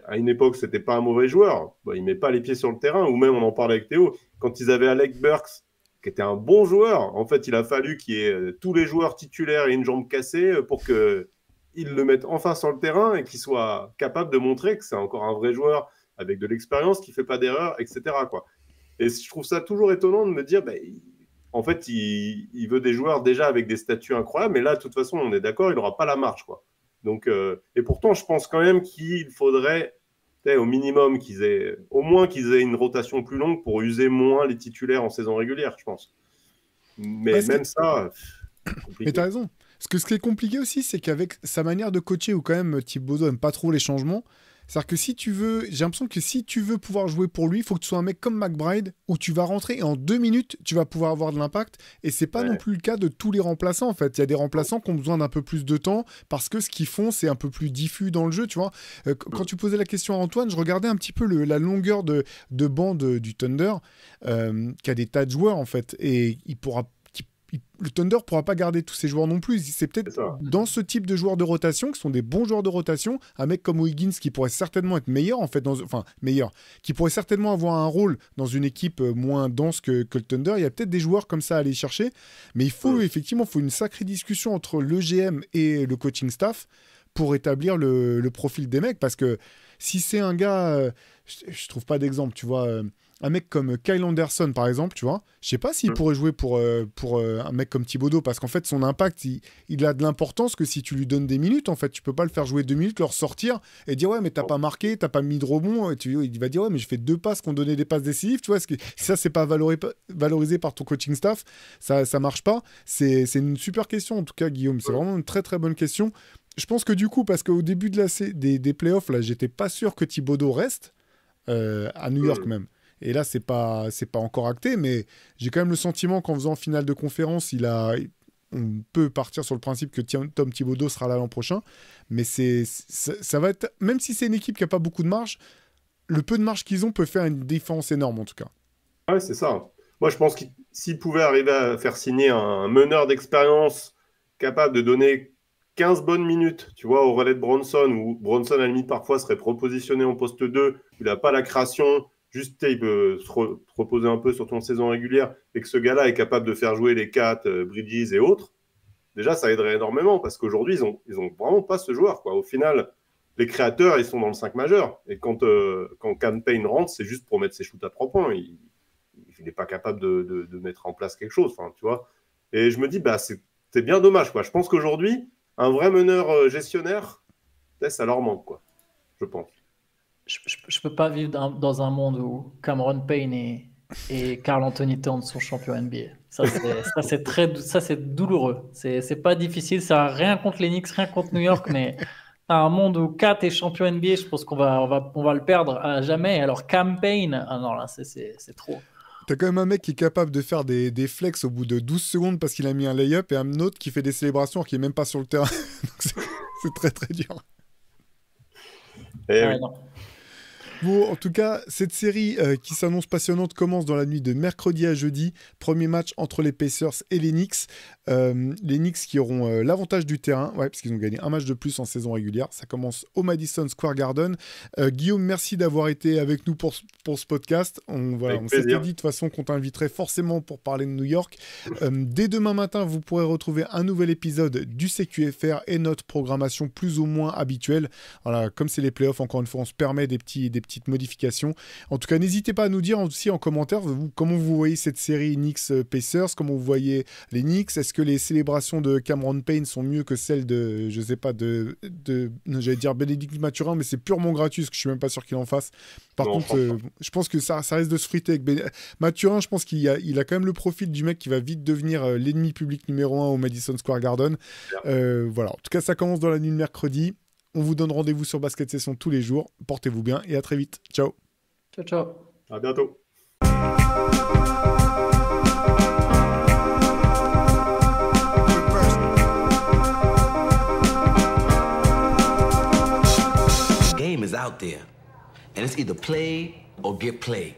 Speaker 4: à une époque, c'était pas un mauvais joueur. Bah, il met pas les pieds sur le terrain, ou même on en parlait avec Théo, quand ils avaient Alec Burks, qui était un bon joueur. En fait, il a fallu qu'il y ait tous les joueurs titulaires et une jambe cassée pour que ils le mettent enfin sur le terrain et qu'il soit capable de montrer que c'est encore un vrai joueur avec de l'expérience, qui ne fait pas d'erreur, etc., quoi. Et je trouve ça toujours étonnant de me dire, en fait, il veut des joueurs déjà avec des statuts incroyables, mais là, de toute façon, on est d'accord, il n'aura pas la marche, quoi. Donc, et pourtant, je pense quand même qu'il faudrait, au minimum, au moins qu'ils aient une rotation plus longue pour user moins les titulaires en saison régulière, je pense. Mais même ça, compliqué.
Speaker 3: Mais t'as raison. Parce que ce qui est compliqué aussi, c'est qu'avec sa manière de coacher, où quand même Thibodeau n'aime pas trop les changements, c'est-à-dire que j'ai l'impression que si tu veux pouvoir jouer pour lui, il faut que tu sois un mec comme McBride, où tu vas rentrer et en 2 minutes, tu vas pouvoir avoir de l'impact. Et c'est pas non plus le cas de tous les remplaçants, en fait. Il y a des remplaçants qui ont besoin d'un peu plus de temps, parce que ce qu'ils font, c'est un peu plus diffus dans le jeu, tu vois. Quand tu posais la question à Antoine, je regardais un petit peu la longueur de banc du Thunder, qui a des tas de joueurs, en fait. Et le Thunder ne pourra pas garder tous ses joueurs non plus. C'est peut-être dans ce type de joueurs de rotation, qui sont des bons joueurs de rotation, un mec comme Wiggins qui pourrait certainement être meilleur, en fait, qui pourrait certainement avoir un rôle dans une équipe moins dense que le Thunder. Il y a peut-être des joueurs comme ça à aller chercher, mais il faut une sacrée discussion entre le GM et le coaching staff pour établir le profil des mecs, parce que si c'est un gars, je trouve pas d'exemple, tu vois, un mec comme Kyle Anderson, par exemple, tu vois, je sais pas s'il pourrait jouer pour un mec comme Thibodeau, parce qu'en fait, son impact, il a de l'importance que si tu lui donnes des minutes, en fait, tu peux pas le faire jouer 2 minutes, le ressortir et dire ouais, mais t'as pas marqué, t'as pas mis de rebond, il va dire ouais, mais je fais 2 passes qu'on donnait des passes décisives, tu vois, si ça, c'est pas valorisé par ton coaching staff, ça marche pas. C'est une super question, en tout cas, Guillaume, c'est vraiment une très très bonne question. Je pense que du coup, parce qu'au début des playoffs, là, j'étais pas sûr que Thibodeau reste à New York même. Et là, c'est pas encore acté, mais j'ai quand même le sentiment qu'en faisant finale de conférence, on peut partir sur le principe que Tom Thibodeau sera là l'an prochain. Mais ça va être, même si c'est une équipe qui n'a pas beaucoup de marge, le peu de marge qu'ils ont peut faire une différence énorme en tout cas.
Speaker 4: Ouais, c'est ça. Moi, je pense que s'ils pouvaient arriver à faire signer un meneur d'expérience capable de donner 15 bonnes minutes, tu vois, au relais de Bronson, où Bronson, à la limite, parfois serait propositionné en poste 2, il n'a pas la création. Juste, il peut se reposer un peu sur ton saison régulière et que ce gars-là est capable de faire jouer les Kat, Bridges et autres. déjà, ça aiderait énormément parce qu'aujourd'hui, ils ont vraiment pas ce joueur, quoi. Au final, les créateurs, ils sont dans le 5 majeur. Et quand Cam Payne rentre, c'est juste pour mettre ses shoots à 3 points. Il n'est pas capable de mettre en place quelque chose, tu vois. Et je me dis, bah, c'est bien dommage, quoi. Je pense qu'aujourd'hui, un vrai meneur gestionnaire, ça leur manque, quoi. Je pense. Je
Speaker 5: peux pas vivre dans un monde où Cameron Payne et Karl Anthony Towns sont champions NBA. Ça c'est douloureux. C'est pas difficile. Ça n'a rien contre les Knicks, rien contre New York, mais un monde où Kat est champion NBA, je pense qu'on va le perdre à jamais. Alors Cam Payne, ah non là c'est trop.
Speaker 3: T'as quand même un mec qui est capable de faire des flex au bout de 12 secondes parce qu'il a mis un lay-up et un autre qui fait des célébrations qui est même pas sur le terrain. Donc c'est très très dur.
Speaker 4: Oui.
Speaker 3: Non. Bon, en tout cas, cette série qui s'annonce passionnante commence dans la nuit de mercredi à jeudi. Premier match entre les Pacers et les Knicks. Les Knicks qui auront l'avantage du terrain, parce qu'ils ont gagné un match de plus en saison régulière. Ça commence au Madison Square Garden. Guillaume, merci d'avoir été avec nous pour ce podcast. On s'était dit de toute façon qu'on t'inviterait forcément pour parler de New York. Dès demain matin, vous pourrez retrouver un nouvel épisode du CQFR et notre programmation plus ou moins habituelle. Voilà, comme c'est les playoffs, encore une fois, on se permet des petites modifications. En tout cas, n'hésitez pas à nous dire aussi en commentaire comment vous voyez cette série Knicks-Pacers, comment vous voyez les Knicks. Est-ce que les célébrations de Cameron Payne sont mieux que celles de, je sais pas, j'allais dire Bénédicte Mathurin, mais c'est purement gratuit, parce que je suis même pas sûr qu'il en fasse. Par contre, je pense que ça risque de se friter avec Mathurin. Je pense qu'il a quand même le profil du mec qui va vite devenir l'ennemi public numéro 1 au Madison Square Garden. Voilà. En tout cas, ça commence dans la nuit de mercredi. On vous donne rendez-vous sur Basket Session tous les jours. Portez-vous bien et à très vite. Ciao.
Speaker 5: Ciao, ciao.
Speaker 4: À bientôt.
Speaker 6: The game is out there, and it's either play or get played.